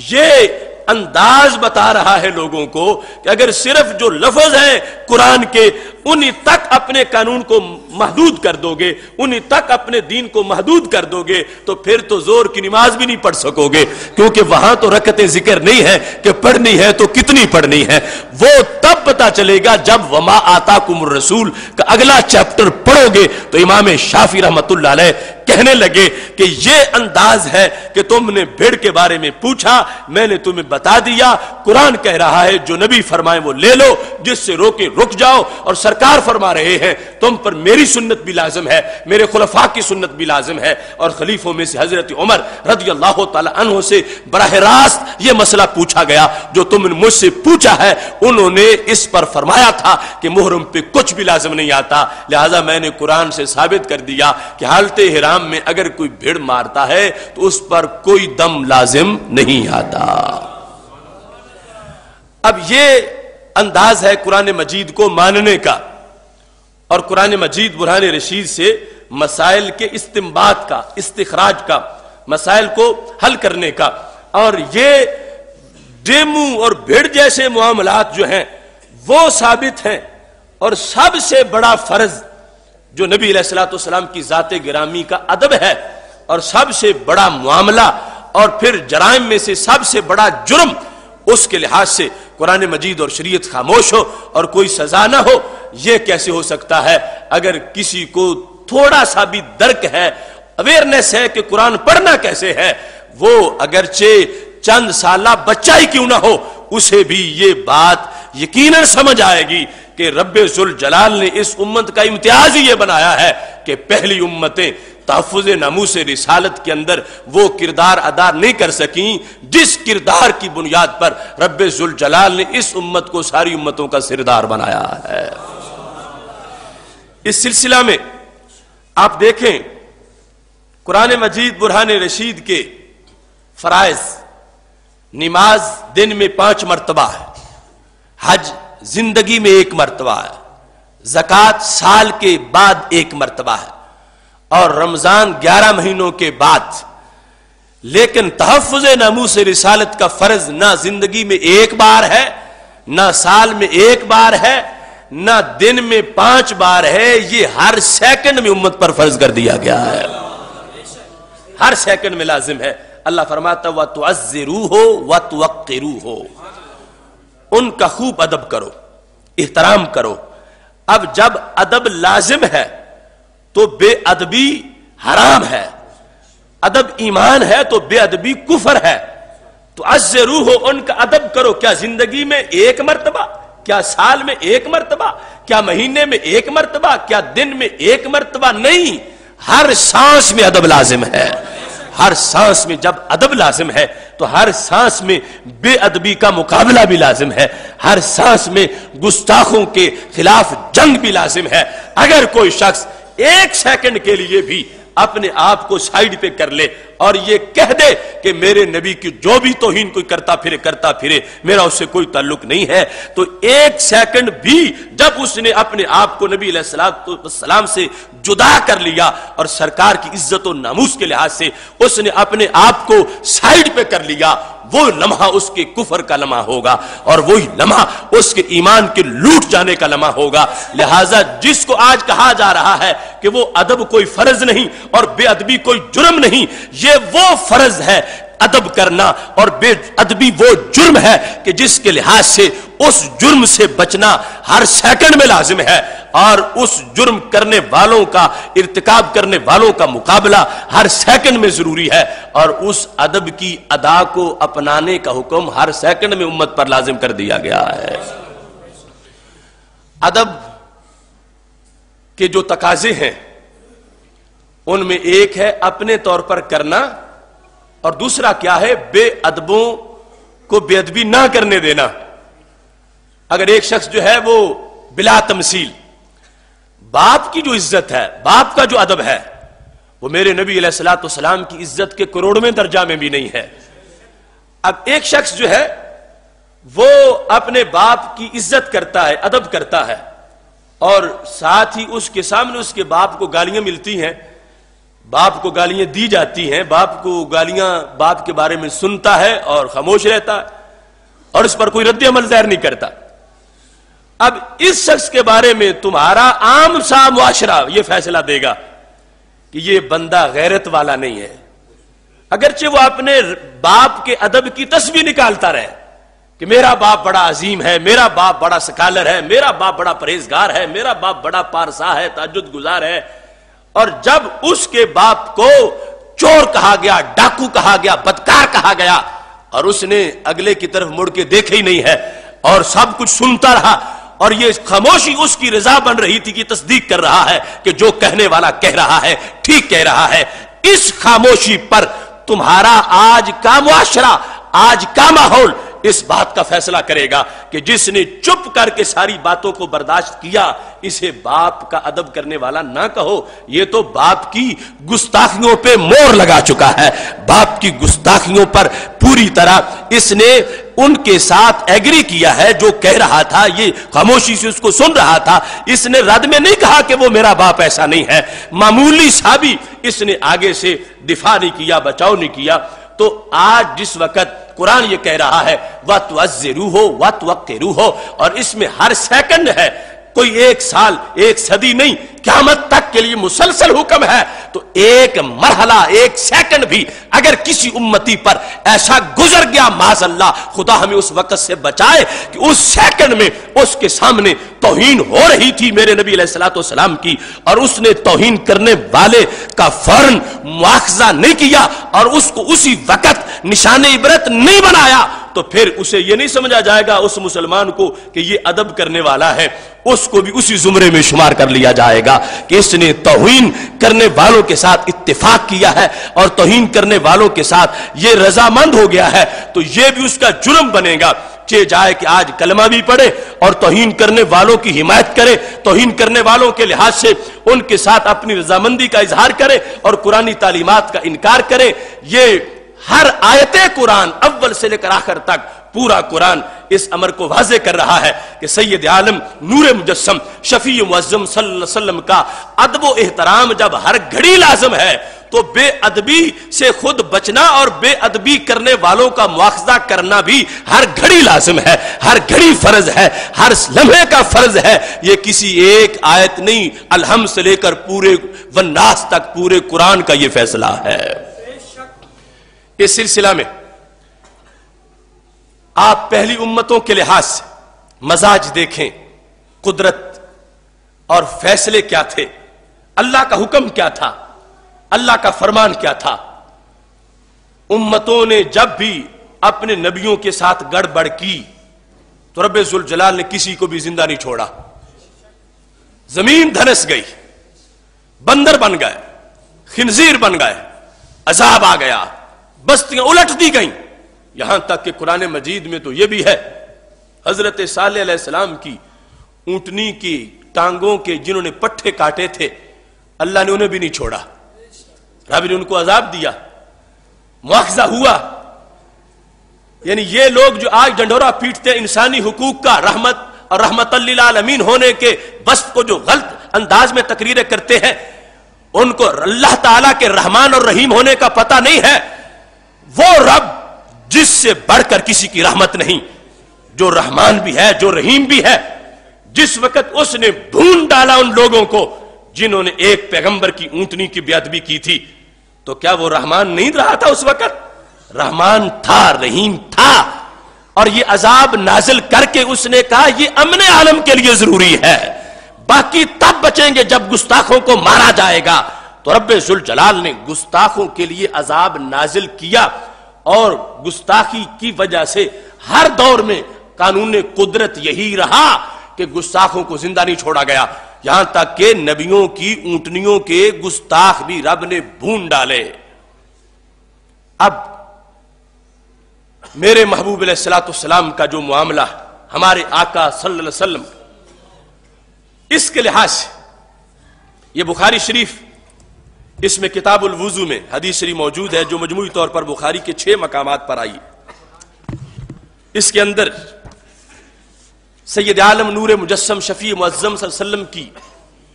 یہ انداز بتا رہا ہے لوگوں کو کہ اگر صرف جو لفظ ہیں قرآن کے انہی تک اپنے قانون کو محدود کر دو گے، انہی تک اپنے دین کو محدود کر دو گے، تو پھر تو زور کی نماز بھی نہیں پڑھ سکو گے، کیونکہ وہاں تو رکعتیں ذکر نہیں ہے کہ پڑھنی ہے تو کتنی پڑھنی ہے۔ وہ تب پتا چلے گا جب وما آتاکم الرسول کا اگلا چیپٹر پڑھو گے۔ تو امام شافعی رحمت اللہ علیہ کہنے لگے کہ یہ انداز ہے کہ تم نے بھیڑ کے بارے میں پوچھا، میں نے تمہیں بتا دیا، قرآن کہہ رہا ہے جو نبی فرمائے وہ لے لو، جس سے روکے رک جاؤ، اور سرکار فرما رہے ہیں تم پر میری سنت بھی لازم ہے، میرے خلفاء کی سنت بھی لازم ہے۔ اور خلیفوں میں سے حضرت عمر رضی اللہ تعالی عنہ سے براہ راست یہ مسئلہ پوچھا گیا جو تم نے مجھ سے پوچھا ہے، انہوں نے اس پر فرمایا تھا کہ محرم پہ کچھ بھی لازم نہیں آتا، لہذا میں نے قرآن سے ثابت کر دیا کہ حالت احرام میں اگر کوئی بھیڑ مارتا ہے تو اس پر کوئی دم لازم نہیں آتا۔ اب یہ انداز ہے قرآن مجید کو ماننے کا، اور قرآن مجید برہان رشید سے مسائل کے استنباط کا، استخراج کا، مسائل کو حل کرنے کا۔ اور یہ ڈیمو اور بھیڑ جیسے معاملات جو ہیں وہ ثابت ہیں، اور سب سے بڑا فرض جو نبی علیہ الصلوۃ والسلام کی ذات گرامی کا ادب ہے، اور سب سے بڑا معاملہ اور پھر جرائم میں سے سب سے بڑا جرم، اس کے لحاظ سے قرآن مجید اور شریعت خاموش ہو اور کوئی سزا نہ ہو، یہ کیسے ہو سکتا ہے؟ اگر کسی کو تھوڑا سا بھی درک ہے، اویئرنیس ہے کہ قرآن پڑھنا کیسے ہے، وہ اگرچہ چند سالہ بچہ ہی کیوں نہ ہو، اسے بھی یہ بات یقیناً سمجھ آئے گی کہ رب ذوالجلال نے اس امت کا امتیاز ہی یہ بنایا ہے کہ پہلی امتیں تحفظ ناموس رسالت کے اندر وہ کردار ادا نہیں کر سکیں جس کردار کی بنیاد پر رب ذوالجلال نے اس امت کو ساری امتوں کا سردار بنایا ہے۔ اس سلسلہ میں آپ دیکھیں قرآن مجید برہان رشید کے فرائض، نماز دن میں 5 مرتبہ ہے، حج زندگی میں 1 مرتبہ ہے، زکوٰۃ سال کے بعد 1 مرتبہ ہے، اور رمضان 11 مہینوں کے بعد۔ لیکن تحفظ ناموس رسالت کا فرض نہ زندگی میں 1 بار ہے، نہ سال میں 1 بار ہے، نہ دن میں 5 بار ہے، یہ ہر سیکنڈ میں امت پر فرض کر دیا گیا ہے، ہر سیکنڈ میں لازم ہے۔ اللہ فرماتا وَتُعَزِّرُوهُ وَتُوَقِّرُوهُ، ان کا خوب ادب کرو، احترام کرو۔ اب جب ادب لازم ہے تو بے ادبی حرام ہے، ادب ایمان ہے تو بے ادبی کفر ہے۔ تُعَزِّرُوهُ، ان کا ادب کرو، کیا زندگی میں 1 مرتبہ، کیا سال میں 1 مرتبہ، کیا مہینے میں 1 مرتبہ، کیا دن میں 1 مرتبہ؟ نہیں، ہر سانس میں ادب لازم ہے۔ ہر سانس میں جب ادب لازم ہے تو ہر سانس میں بے ادبی کا مقابلہ بھی لازم ہے، ہر سانس میں گستاخوں کے خلاف جنگ بھی لازم ہے۔ اگر کوئی شخص 1 سیکنڈ کے لیے بھی اپنے آپ کو سائیڈ پہ کر لے اور یہ کہہ دے کہ میرے نبی کی جو بھی توہین کوئی کرتا پھرے میرا اس سے کوئی تعلق نہیں ہے، تو 1 سیکنڈ بھی جب اس نے اپنے آپ کو نبی علیہ السلام سے جدا کر لیا اور سرکار کی عزت و ناموس کے لحاظ سے اس نے اپنے آپ کو سائیڈ پہ کر لیا، وہ لمحہ اس کے کفر کا لمحہ ہوگا اور وہی لمحہ اس کے ایمان کے لوٹ جانے کا لمحہ ہوگا۔ لہٰذا جس کو آج کہا جا رہا ہے کہ وہ ادب کوئی فرض نہیں اور بے ادبی کوئی جرم نہیں، یہ وہ فرض ہے ادب کرنا، اور بے ادبی وہ جرم ہے کہ جس کے لحاظ سے اس جرم سے بچنا ہر سیکنڈ میں لازم ہے، اور اس جرم کرنے والوں کا، ارتکاب کرنے والوں کا مقابلہ ہر سیکنڈ میں ضروری ہے، اور اس ادب کی ادا کو اپنانے کا حکم ہر سیکنڈ میں امت پر لازم کر دیا گیا ہے۔ ادب کے جو تقاضے ہیں ان میں ایک ہے اپنے طور پر کرنا، اور دوسرا کیا ہے بے ادبوں کو بے ادبی نہ کرنے دینا۔ اگر ایک شخص جو ہے وہ بلا تمثیل، باپ کی جو عزت ہے، باپ کا جو ادب ہے، وہ میرے نبی علیہ السلام کی عزت کے کروڑویں درجہ میں بھی نہیں ہے۔ اب ایک شخص جو ہے وہ اپنے باپ کی عزت کرتا ہے، ادب کرتا ہے، اور ساتھ ہی اس کے سامنے اس کے باپ کو گالیاں ملتی ہیں، باپ کو گالیاں دی جاتی ہیں، باپ کو گالیاں باپ کے بارے میں سنتا ہے اور خاموش رہتا ہے اور اس پر کوئی رد عمل ظاہر نہیں کرتا۔ اب اس شخص کے بارے میں تمہارا عام سا معاشرہ یہ فیصلہ دے گا کہ یہ بندہ غیرت والا نہیں ہے، اگرچہ وہ اپنے باپ کے ادب کی تسبیح نکالتا رہے کہ میرا باپ بڑا عظیم ہے، میرا باپ بڑا سکالر ہے، میرا باپ بڑا پرہیزگار ہے، میرا باپ بڑا پارسا ہے، تہجد گزار ہے، اور جب اس کے باپ کو چور کہا گیا، ڈاکو کہا گیا، بدکار کہا گیا، اور اس نے اگلے کی طرف مڑ کے دیکھا ہی نہیں ہے اور سب کچھ سنتا رہا، اور یہ خاموشی اس کی رضا بن رہی تھی کہ تصدیق کر رہا ہے کہ جو کہنے والا کہہ رہا ہے ٹھیک کہہ رہا ہے، اس خاموشی پر تمہارا آج کا معاشرہ، آج کا ماحول اس بات کا فیصلہ کرے گا کہ جس نے چپ کر کے ساری باتوں کو برداشت کیا اسے باپ کا ادب کرنے والا نہ کہو، یہ تو باپ کی گستاخیوں پہ مور لگا چکا ہے، باپ کی گستاخیوں پر پوری طرح اس نے ان کے ساتھ ایگری کیا ہے، جو کہہ رہا تھا یہ خاموشی سے اس کو سن رہا تھا، اس نے رد میں نہیں کہا کہ وہ میرا باپ ایسا نہیں ہے، معمولی سا بھی اس نے آگے سے دفاع نہیں کیا، بچاؤ نہیں کیا۔ تو آج جس وقت قرآن یہ کہہ رہا ہے وَتُعَزِّرُوهُ وَتُوَقِّرُوهُ، اور اس میں ہر سیکنڈ ہے، کوئی 1 سال 1 صدی نہیں، قیامت تک کے لیے مسلسل حکم ہے، تو ایک مرحلہ 1 سیکنڈ بھی اگر کسی امتی پر ایسا گزر گیا معاذ اللہ، خدا ہمیں اس وقت سے بچائے کہ اس سیکنڈ میں اس کے سامنے توہین ہو رہی تھی میرے نبی علیہ السلام کی، اور اس نے توہین کرنے والے کا فوراً مواخذہ نہیں کیا اور اس کو اسی وقت نشان عبرت نہیں بنایا، تو پھر اسے یہ نہیں سمجھا جائے گا اس مسلمان کو کہ یہ ادب کرنے والا ہے، اس کو بھی اسی زمرے میں شمار کر لیا جائے گا۔ گا کہ اس نے توہین کرنے والوں کے ساتھ اتفاق کیا ہے اور توہین کرنے والوں کے ساتھ یہ رضامند ہو گیا ہے، تو یہ بھی اس کا جرم بنے گا کہ جائے کہ آج کلمہ بھی پڑھے اور توہین کرنے والوں کی حمایت کرے، توہین کرنے والوں کے لحاظ سے ان کے ساتھ اپنی رضامندی کا اظہار کرے اور قرآنی تعلیمات کا انکار کرے۔ یہ ہر آیت قرآن اول سے لے کر آخر تک پورا قرآن اس امر کو واضح کر رہا ہے کہ سید عالم نور مجسم شفیع معظم صلی اللہ علیہ وسلم کا ادب و احترام جب ہر گھڑی لازم ہے تو بے ادبی سے خود بچنا اور بے ادبی کرنے والوں کا مواخذہ کرنا بھی ہر گھڑی لازم ہے، ہر گھڑی فرض ہے، ہر لمحے کا فرض ہے۔ یہ کسی ایک آیت نہیں، الحم سے لے کر پورے والناس تک پورے قرآن کا یہ فیصلہ ہے۔ اس سلسلہ میں آپ پہلی امتوں کے لحاظ سے مزاج دیکھیں، قدرت اور فیصلے کیا تھے، اللہ کا حکم کیا تھا، اللہ کا فرمان کیا تھا۔ امتوں نے جب بھی اپنے نبیوں کے ساتھ گڑبڑ کی تو رب ذوالجلال نے کسی کو بھی زندہ نہیں چھوڑا۔ زمین دھنس گئی، بندر بن گئے، خنزیر بن گئے، عذاب آ گیا، بستیاں الٹ دی گئیں، یہاں تک کہ قرآن مجید میں تو یہ بھی ہے حضرت صالح علیہ السلام کی اونٹنی کی ٹانگوں کے جنہوں نے پٹھے کاٹے تھے اللہ نے انہیں بھی نہیں چھوڑا، رب نے ان کو عذاب دیا، مواخذہ ہوا۔ یعنی یہ لوگ جو آج ڈنڈورا پیٹتے انسانی حقوق کا رحمت اور رحمت للعالمین ہونے کے وصف کو جو غلط انداز میں تقریریں کرتے ہیں، ان کو اللہ تعالیٰ کے رحمان اور رحیم ہونے کا پتہ نہیں ہے۔ وہ رب جس سے بڑھ کر کسی کی رحمت نہیں، جو رحمان بھی ہے جو رحیم بھی ہے، جس وقت اس نے بھون ڈالا ان لوگوں کو جنہوں نے ایک پیغمبر کی اونٹنی کی بے ادبی کی تھی، تو کیا وہ رحمان نہیں رہا تھا اس وقت؟ رحمان تھا، رحیم تھا، اور یہ عذاب نازل کر کے اس نے کہا یہ امن عالم کے لیے ضروری ہے، باقی تب بچیں گے جب گستاخوں کو مارا جائے گا۔ تو رب ذوالجلال نے گستاخوں کے لیے عذاب نازل کیا، اور گستاخی کی وجہ سے ہر دور میں قانون قدرت یہی رہا کہ گستاخوں کو زندہ نہیں چھوڑا گیا، یہاں تک کہ نبیوں کی اونٹنیوں کے گستاخ بھی رب نے بھون ڈالے۔ اب میرے محبوب علیہ السلام کا جو معاملہ ہمارے آقا صلی اللہ علیہ وسلم، اس کے لحاظ سے یہ بخاری شریف، اس میں کتاب الوضو میں حدیث شریف موجود ہے جو مجموعی طور پر بخاری کے 6 مقامات پر آئی۔ اس کے اندر سید عالم نور مجسم شفیع معظم صلی اللہ علیہ وسلم کی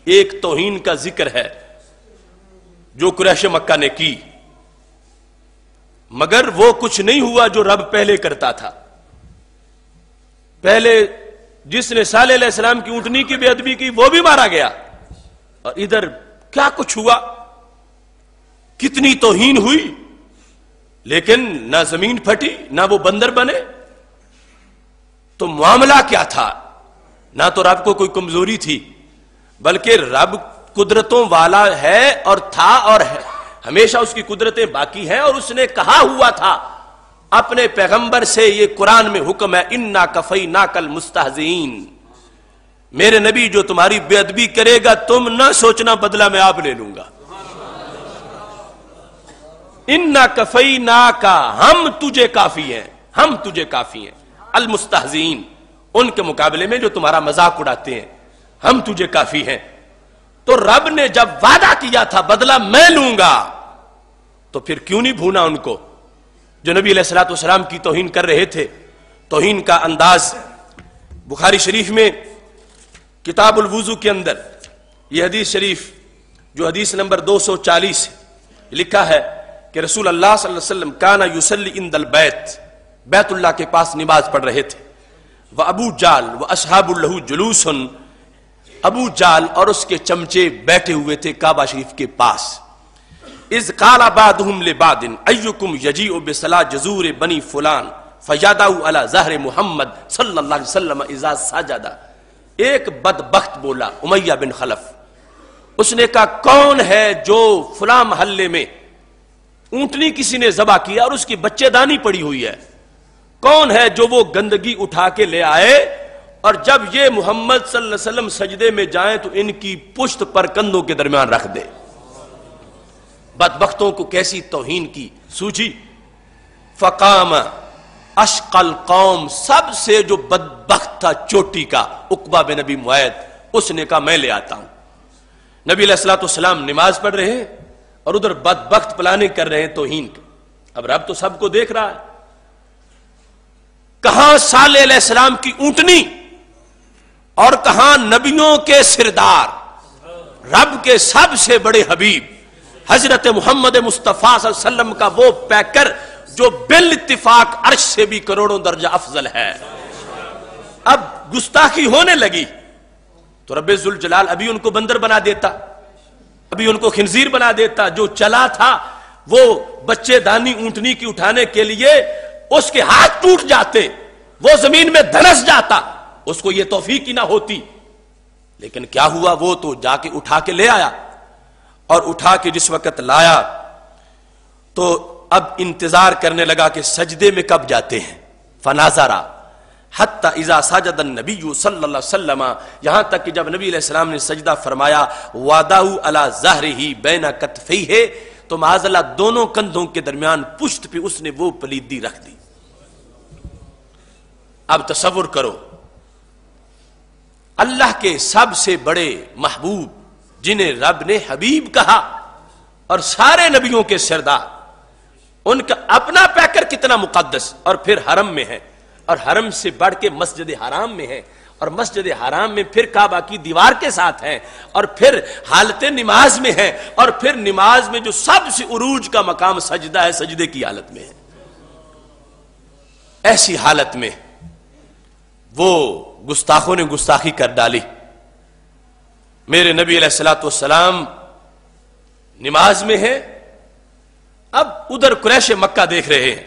ایک توہین کا ذکر ہے جو قریش مکہ نے کی، مگر وہ کچھ نہیں ہوا جو رب پہلے کرتا تھا۔ پہلے جس نے صالح علیہ السلام کی اونٹنی کی بے ادبی کی وہ بھی مارا گیا، اور ادھر کیا کچھ ہوا، کتنی توہین ہوئی، لیکن نہ زمین پھٹی نہ وہ بندر بنے۔ تو معاملہ کیا تھا؟ نہ تو رب کو کوئی کمزوری تھی، بلکہ رب قدرتوں والا ہے اور تھا اور ہے، ہمیشہ اس کی قدرتیں باقی ہیں، اور اس نے کہا ہوا تھا اپنے پیغمبر سے، یہ قرآن میں حکم ہے، انا کفیناک المستہزئین، میرے نبی جو تمہاری بے ادبی کرے گا تم نہ سوچنا بدلہ میں آپ لے لوں گا۔ انا کفیناک، ہم تجھے کافی ہیں، ہم تجھے کافی ہیں، المستہزئین، ان کے مقابلے میں جو تمہارا مذاق اڑاتے ہیں، ہم تجھے کافی ہیں۔ تو رب نے جب وعدہ کیا تھا بدلہ میں لوں گا، تو پھر کیوں نہیں بھونا ان کو جو نبی علیہ الصلوۃ والسلام کی توہین کر رہے تھے؟ توہین کا انداز بخاری شریف میں کتاب الوضو کے اندر یہ حدیث شریف جو حدیث نمبر 240 لکھا ہے کہ رسول اللہ صلی اللہ علیہ وسلم کانا یصلی عند البیت، بیت اللہ کے پاس نماز پڑھ رہے تھے، وابو جال واصحاب لہ جلوس، ابو جال اور اس کے چمچے بیٹھے ہوئے تھے کعبہ شریف کے پاس۔ اذ قال بعضهم لبعض ایکم یجیء بصلاۃ جزور بنی فلان فیدعو علی ظہر محمد صلی اللہ علیہ وسلم اذا سجد۔ ایک بدبخت بولا، امیہ بن خلف، اس نے کہا کون ہے جو فلاں محلے میں اونٹنی کسی نے ذبح کیا اور اس کی بچے دانی پڑی ہوئی ہے، کون ہے جو وہ گندگی اٹھا کے لے آئے اور جب یہ محمد صلی اللہ علیہ وسلم سجدے میں جائیں تو ان کی پشت پر کندھوں کے درمیان رکھ دے۔ بدبختوں کو کیسی توہین کی سوچی۔ فقام اشقل قوم، سب سے جو بدبخت تھا چوٹی کا، عقبہ بن ابی معیط، اس نے کہا میں لے آتا ہوں۔ نبی علیہ الصلوۃ والسلام نماز پڑھ رہے ہیں اور ادھر بدبخت پلاننگ کر رہے ہیں توہین کی۔ اب رب تو سب کو دیکھ رہا ہے۔ کہاں صالح علیہ السلام کی اونٹنی اور کہاں نبیوں کے سردار، رب کے سب سے بڑے حبیب حضرت محمد مصطفیٰ صلی اللہ علیہ وسلم کا وہ پیکر جو بالاتفاق عرش سے بھی کروڑوں درجہ افضل ہے۔ اب گستاخی ہونے لگی تو رب ذوالجلال ابھی ان کو بندر بنا دیتا، ابھی ان کو خنزیر بنا دیتا۔ جو چلا تھا وہ بچے دانی اونٹنی کی اٹھانے کے لیے اس کے ہاتھ ٹوٹ جاتے، وہ زمین میں دھنس جاتا، اس کو یہ توفیق ہی نہ ہوتی۔ لیکن کیا ہوا، وہ تو جا کے اٹھا کے لے آیا، اور اٹھا کے جس وقت لایا تو اب انتظار کرنے لگا کہ سجدے میں کب جاتے ہیں۔ فناظرا حتی اذا سجد النبی صلی اللہ علیہ وسلم، یہاں تک کہ جب نبی علیہ السلام نے سجدہ فرمایا، وضعہ علی ظہرہ بین کتفیہ، تو معاذ اللہ دونوں کندھوں کے درمیان پشت پہ اس نے وہ پلیدی رکھ دی۔ اب تصور کرو، اللہ کے سب سے بڑے محبوب جنہیں رب نے حبیب کہا اور سارے نبیوں کے سردار، ان کا اپنا پیکر کتنا مقدس، اور پھر حرم میں ہے، اور حرم سے بڑھ کے مسجد حرام میں ہے، اور مسجد حرام میں پھر کعبہ کی دیوار کے ساتھ ہیں، اور پھر حالت نماز میں ہے، اور پھر نماز میں جو سب سے عروج کا مقام سجدہ ہے، سجدے کی حالت میں ہے۔ ایسی حالت میں وہ گستاخوں نے گستاخی کر ڈالی۔ میرے نبی علیہ الصلوۃ والسلام نماز میں ہیں، اب ادھر قریش مکہ دیکھ رہے ہیں،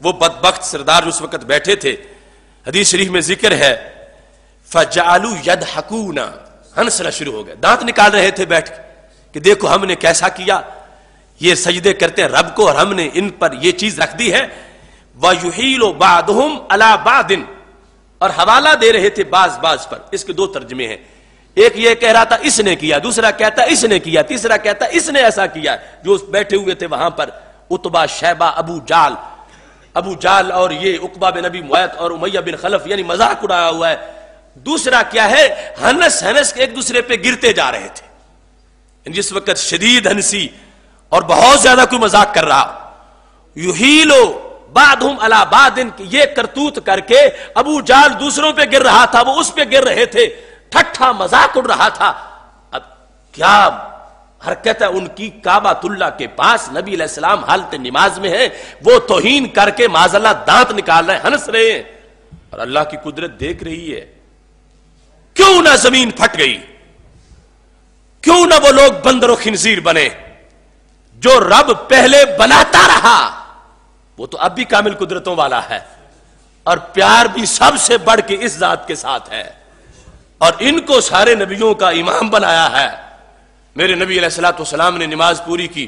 وہ بدبخت سردار اس وقت بیٹھے تھے۔ حدیث شریف میں ذکر ہے فَجَعَلُوا يَضْحَكُونَ، ہنسنا شروع ہو گئے، دانت نکال رہے تھے بیٹھ کے کہ دیکھو ہم نے کیسا کیا، یہ سجدے کرتے ہیں رب کو اور ہم نے ان پر یہ چیز رکھ دی ہے۔ وَيُحِيلُ بَعْضُهُمْ عَلَى بَعْضٍ، اور حوالہ دے رہے تھے بعض بعض پر۔ اس کے دو ترجمے ہیں، ایک یہ کہہ رہا تھا اس نے کیا، دوسرا کہتا اس نے کیا، تیسرا کہتا اس نے ایسا کیا۔ جو بیٹھے ہوئے تھے وہاں پر عتبہ، شیبہ، ابو جال اور یہ عقبہ بن ابی معیط اور امیہ بن خلف، یعنی مذاق اڑایا ہوا ہے۔ دوسرا کیا ہے، ہنس کے ایک دوسرے پہ گرتے جا رہے تھے، جس وقت شدید ہنسی اور بہت زیادہ کوئی مذاق کر رہا۔ یحیلو بعضہم علی بعض، یہ کرتوت کر کے ابو جال دوسروں پہ گر رہا تھا، وہ اس پہ گر رہے تھے، ٹھٹھا مذاق اڑ رہا تھا۔ اب کیا حرکت ہے ان کی، کعبۃ اللہ کے پاس نبی علیہ السلام حالت نماز میں ہیں، وہ توہین کر کے معاذ اللہ دانت نکال رہے ہیں، ہنس رہے ہیں، اور اللہ کی قدرت دیکھ رہی ہے۔ کیوں نہ زمین پھٹ گئی، کیوں نہ وہ لوگ بندر و خنزیر بنے جو رب پہلے بناتا رہا، وہ تو اب بھی کامل قدرتوں والا ہے، اور پیار بھی سب سے بڑھ کے اس ذات کے ساتھ ہے، اور ان کو سارے نبیوں کا امام بنایا ہے۔ میرے نبی علیہ الصلوۃ والسلام نے نماز پوری کی،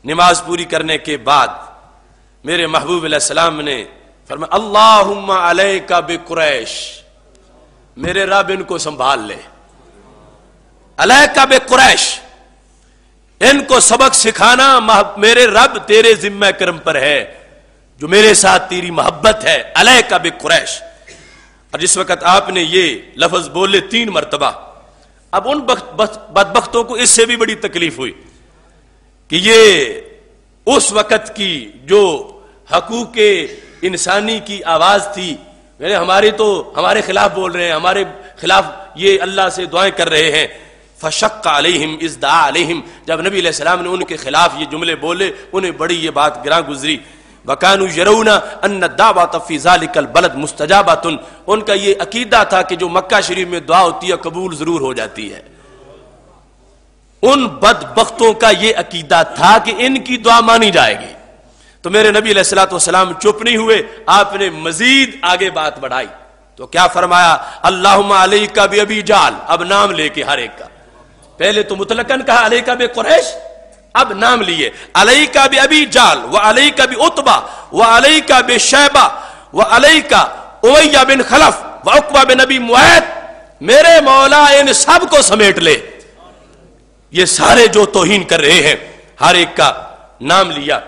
نماز پوری کرنے کے بعد میرے محبوب علیہ السلام نے فرمایا اللہم علیک بقریش، میرے رب ان کو سنبھال لے، علیک بقریش، ان کو سبق سکھانا میرے رب تیرے ذمہ کرم پر ہے، جو میرے ساتھ تیری محبت ہے، علیک بقریش۔ اور جس وقت آپ نے یہ لفظ بولے 3 مرتبہ، اب ان بدبختوں کو اس سے بھی بڑی تکلیف ہوئی کہ یہ اس وقت کی جو حقوق انسانی کی آواز تھی، ہمارے خلاف بول رہے ہیں، ہمارے خلاف یہ اللہ سے دعائیں کر رہے ہیں۔ فشق علیہم اذ دعا علیہم، جب نبی علیہ السلام نے ان کے خلاف یہ جملے بولے، انہیں بڑی یہ بات گراں گزری۔ وَكَانُوا يَرَوْنَ أَنَّ الدَّعْوَةَ فِي ذَلِكَ الْبَلَدِ مُسْتَجَابَةٌ، ان کا یہ عقیدہ تھا کہ جو مکہ شریف میں دعا ہوتی ہے قبول ضرور ہو جاتی ہے۔ ان بدبختوں کا یہ عقیدہ تھا کہ ان کی دعا مانی جائے گی۔ تو میرے نبی علیہ الصلوۃ والسلام چپ نہیں ہوئے، آپ نے مزید آگے بات بڑھائی تو کیا فرمایا، اللہم علیک بابی جال، اب نام لے کے ہر ایک کا، پہلے تو مطلقاً کہا علیک بقریش، اب نام لیے، علیک بابی جال وعلیک بعتبہ وعلیک بشیبہ وعلیک امیہ بن خلف وعقبہ بن نبی معیط، میرے مولا ان سب کو سمیٹ لے۔ یہ سارے جو توہین کر رہے ہیں ہر ایک کا نام لیا۔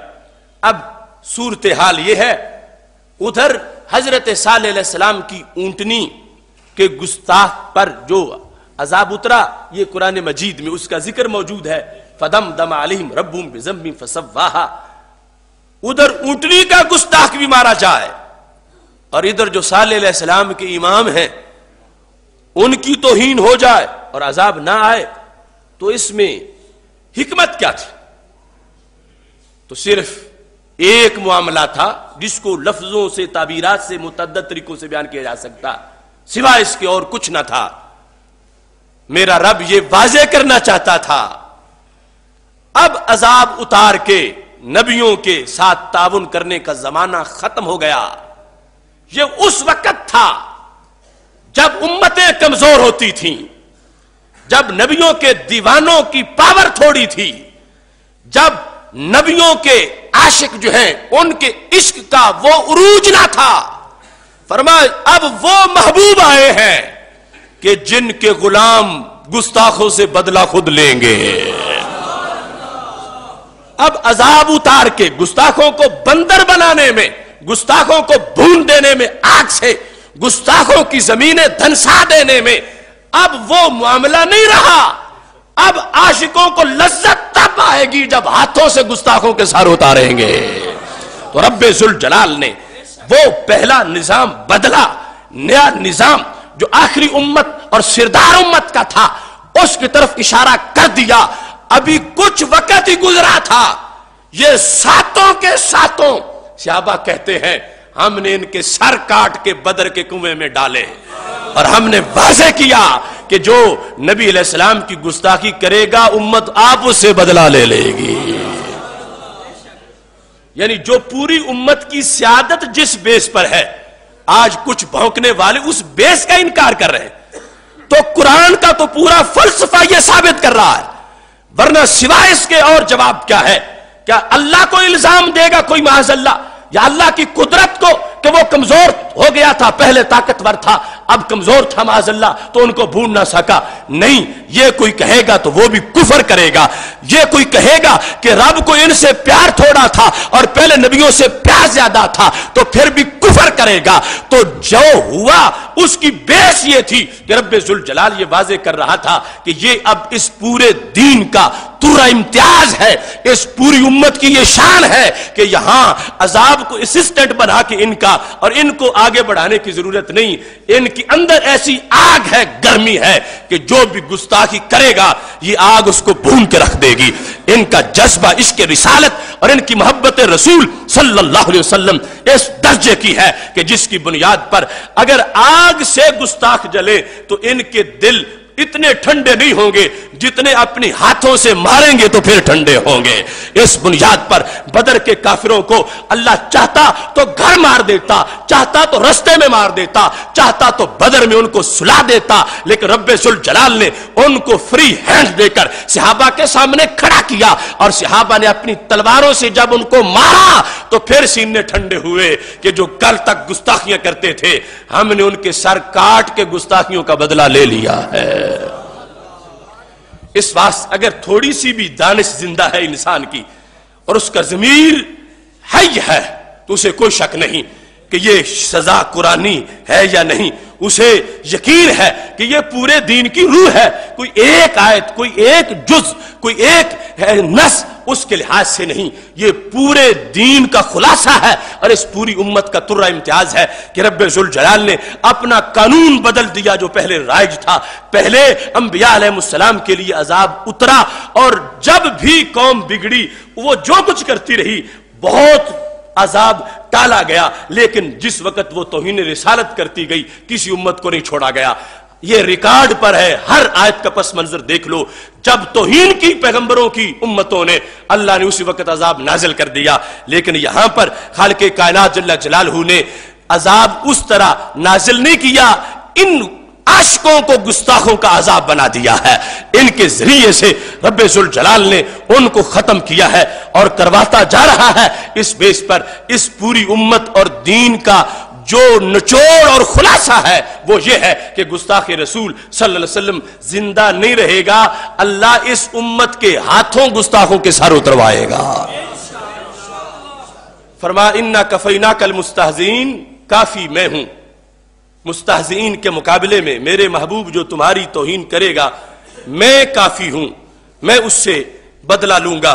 اب صورتحال یہ ہے، ادھر حضرت صالح علیہ السلام کی اونٹنی کے گستاخ پر جو عذاب اترا، یہ قرآن مجید میں اس کا ذکر موجود ہے، فدمدم علیہم ربہم بذنبہم فسواہا۔ ادھر اونٹنی کا گستاخ بھی مارا جائے اور ادھر جو صالح علیہ السلام کے امام ہیں ان کی توہین ہو جائے اور عذاب نہ آئے، تو اس میں حکمت کیا تھی؟ تو صرف ایک معاملہ تھا جس کو لفظوں سے، تعبیرات سے، متعدد طریقوں سے بیان کیا جا سکتا، سوائے اس کے اور کچھ نہ تھا۔ میرا رب یہ واضح کرنا چاہتا تھا اب عذاب اتار کے نبیوں کے ساتھ تعاون کرنے کا زمانہ ختم ہو گیا۔ یہ اس وقت تھا جب امتیں کمزور ہوتی تھیں، جب نبیوں کے دیوانوں کی پاور تھوڑی تھی، جب نبیوں کے عاشق جو ہیں ان کے عشق کا وہ عروج نہ تھا۔ فرمایا اب وہ محبوب آئے ہیں کہ جن کے غلام گستاخوں سے بدلہ خود لیں گے۔ اب عذاب اتار کے گستاخوں کو بندر بنانے میں، گستاخوں کو بھون دینے میں، آگ سے گستاخوں کی زمینیں دھنسا دینے میں اب وہ معاملہ نہیں رہا۔ اب عاشقوں کو لذت تب آئے گی جب ہاتھوں سے گستاخوں کے سر اتاریں گے۔ تو رب ذوالجلال نے وہ پہلا نظام بدلا، نیا نظام جو آخری امت اور سردار امت کا تھا اس کی طرف اشارہ کر دیا۔ ابھی کچھ وقت ہی گزرا تھا، یہ ساتوں کے ساتوں صحابہ کہتے ہیں ہم نے ان کے سر کاٹ کے بدر کے کنویں میں ڈالے اور ہم نے واضح کیا کہ جو نبی علیہ السلام کی گستاخی کرے گا امت آپ اس سے بدلہ لے لے گی۔ یعنی جو پوری امت کی سیادت جس بیس پر ہے، آج کچھ بھونکنے والے اس بیس کا انکار کر رہے ہیں، تو قرآن کا تو پورا فلسفہ یہ ثابت کر رہا ہے، ورنہ سوائے اس کے اور جواب کیا ہے؟ کیا اللہ کو الزام دے گا کوئی معاذ اللہ، یا اللہ کی قدرت کو کہ وہ کمزور ہو گیا تھا، پہلے طاقتور تھا اب کمزور تھا معاذ اللہ تو ان کو بھون نہ سکا؟ نہیں، یہ کوئی کہے گا تو وہ بھی کفر کرے گا۔ یہ کوئی کہے گا کہ رب کو ان سے پیار تھوڑا تھا اور پہلے نبیوں سے پیار زیادہ تھا تو پھر بھی کفر کرے گا۔ تو جو ہوا اس کی بیس یہ تھی کہ رب ذوالجلال یہ واضح کر رہا تھا کہ یہ اب اس پورے دین کا پورا امتیاز ہے، اس پوری امت کی یہ شان ہے کہ یہاں عذاب کو اسسٹنٹ بنا کے ان کا، اور ان کو آگے بڑھانے کی ضرورت نہیں، ان کی اندر ایسی آگ ہے، گرمی ہے کہ جو بھی گستاخی کرے گا یہ آگ اس کو بھون کے رکھ دے گی۔ ان کا جذبہ عشق رسالت اور ان کی محبت رسول صلی اللہ علیہ وسلم اس درجے کی ہے کہ جس کی بنیاد پر اگر آگ سے گستاخ جلے تو ان کے دل اتنے ٹھنڈے نہیں ہوں گے جتنے اپنی ہاتھوں سے ماریں گے تو پھر ٹھنڈے ہوں گے۔ اس بنیاد پر بدر کے کافروں کو اللہ چاہتا تو گھر مار دیتا، چاہتا تو رستے میں مار دیتا، چاہتا تو بدر میں ان کو سلا دیتا، لیکن رب ذوالجلال نے ان کو فری ہینڈ دے کر صحابہ کے سامنے کھڑا کیا، اور صحابہ نے اپنی تلواروں سے جب ان کو مارا تو پھر سینے ٹھنڈے ہوئے کہ جو کل تک گستاخیاں کرتے تھے ہم نے ان کے سر کاٹ کے گستاخیوں کا بدلہ لے لیا ہے۔ اس واسطے اگر تھوڑی سی بھی دانش زندہ ہے انسان کی اور اس کا ضمیر حی ہے تو اسے کوئی شک نہیں کہ یہ سزا قرآنی ہے یا نہیں، اسے یقین ہے کہ یہ پورے دین کی روح ہے۔ کوئی ایک آیت، کوئی ایک جز، کوئی ایک نص اس کے لحاظ سے نہیں، یہ پورے دین کا خلاصہ ہے اور اس پوری امت کا ترہ امتیاز ہے کہ رب ذوالجلال نے اپنا قانون بدل دیا جو پہلے رائج تھا۔ پہلے انبیاء علیہ السلام کے لیے عذاب اترا اور جب بھی قوم بگڑی وہ جو کچھ کرتی رہی بہت عذاب ٹالا گیا، لیکن جس وقت وہ توہین رسالت کرتی گئی کسی امت کو نہیں چھوڑا گیا۔ یہ ریکارڈ پر ہے، ہر آیت کا پس منظر دیکھ لو، جب توہین کی پیغمبروں کی امتوں نے اللہ نے اسی وقت عذاب نازل کر دیا، لیکن یہاں پر خالق کائنات جل جلالہ نے عذاب اس طرح نازل نہیں کیا، ان عاشقوں کو گستاخوں کا عذاب بنا دیا ہے۔ ان کے ذریعے سے رب ذوالجلال نے ان کو ختم کیا ہے اور کرواتا جا رہا ہے۔ اس بیس پر اس پوری امت اور دین کا جو نچوڑ اور خلاصہ ہے وہ یہ ہے کہ گستاخ رسول صلی اللہ علیہ وسلم زندہ نہیں رہے گا، اللہ اس امت کے ہاتھوں گستاخوں کے سر اتروائے گا۔ فرمایا انا کفیناک المستہزئین، کافی میں ہوں مستہزئین کے مقابلے میں، میرے محبوب جو تمہاری توہین کرے گا میں کافی ہوں، میں اس سے بدلہ لوں گا۔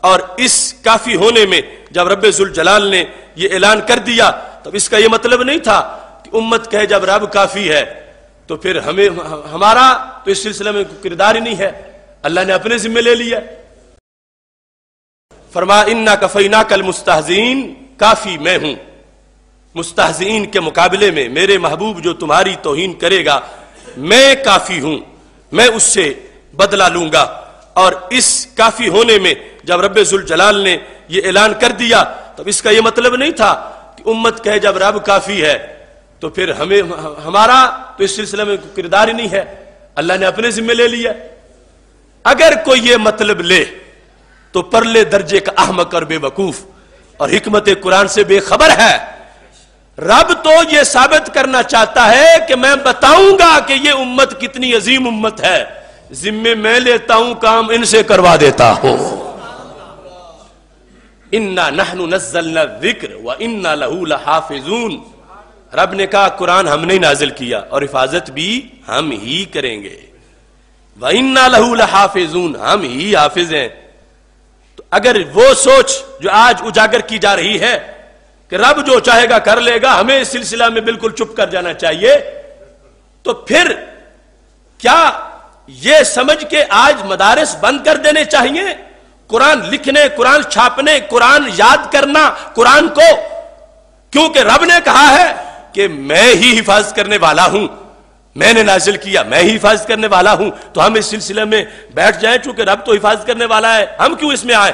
اور اس کافی ہونے میں جب رب ذوالجلال نے یہ اعلان کر دیا تب اس کا یہ مطلب نہیں تھا کہ امت کہے جب رب کافی ہے تو پھر ہمارا تو اس سلسلے میں کردار ہی نہیں ہے، اللہ نے اپنے ذمہ لے لیا۔ فرمایا انا کفیناک المستہزئین، کافی میں ہوں مستہزئین کے مقابلے میں، میرے محبوب جو تمہاری توہین کرے گا میں کافی ہوں، میں اس سے بدلہ لوں گا۔ اور اس کافی ہونے میں جب رب ذوالجلال نے یہ اعلان کر دیا تب اس کا یہ مطلب نہیں تھا کہ امت کہے جب رب کافی ہے تو پھر ہمارا تو اس سلسلے میں کردار ہی نہیں ہے، اللہ نے اپنے ذمہ لے لیا۔ اگر کوئی یہ مطلب لے تو پرلے درجے کا احمق اور بے وقوف اور حکمت قرآن سے بے خبر ہے۔ رب تو یہ ثابت کرنا چاہتا ہے کہ میں بتاؤں گا کہ یہ امت کتنی عظیم امت ہے، ذمے میں لیتا ہوں، کام ان سے کروا دیتا ہوں۔ انا نحن نزلنا الذکر وانا لہ لحافظون، رب نے کہا قرآن ہم نے نازل کیا اور حفاظت بھی ہم ہی کریں گے، وانا لہ لحافظون، ہم ہی حافظ ہیں۔ تو اگر وہ سوچ جو آج اجاگر کی جا رہی ہے کہ رب جو چاہے گا کر لے گا، ہمیں اس سلسلہ میں بالکل چپ کر جانا چاہیے، تو پھر کیا یہ سمجھ کے آج مدارس بند کر دینے چاہیے؟ قرآن لکھنے، قرآن چھاپنے، قرآن یاد کرنا قرآن کو، کیونکہ رب نے کہا ہے کہ میں ہی حفاظت کرنے والا ہوں، میں نے نازل کیا، میں ہی حفاظت کرنے والا ہوں، تو ہم اس سلسلے میں بیٹھ جائیں چونکہ رب تو حفاظت کرنے والا ہے، ہم کیوں اس میں آئے؟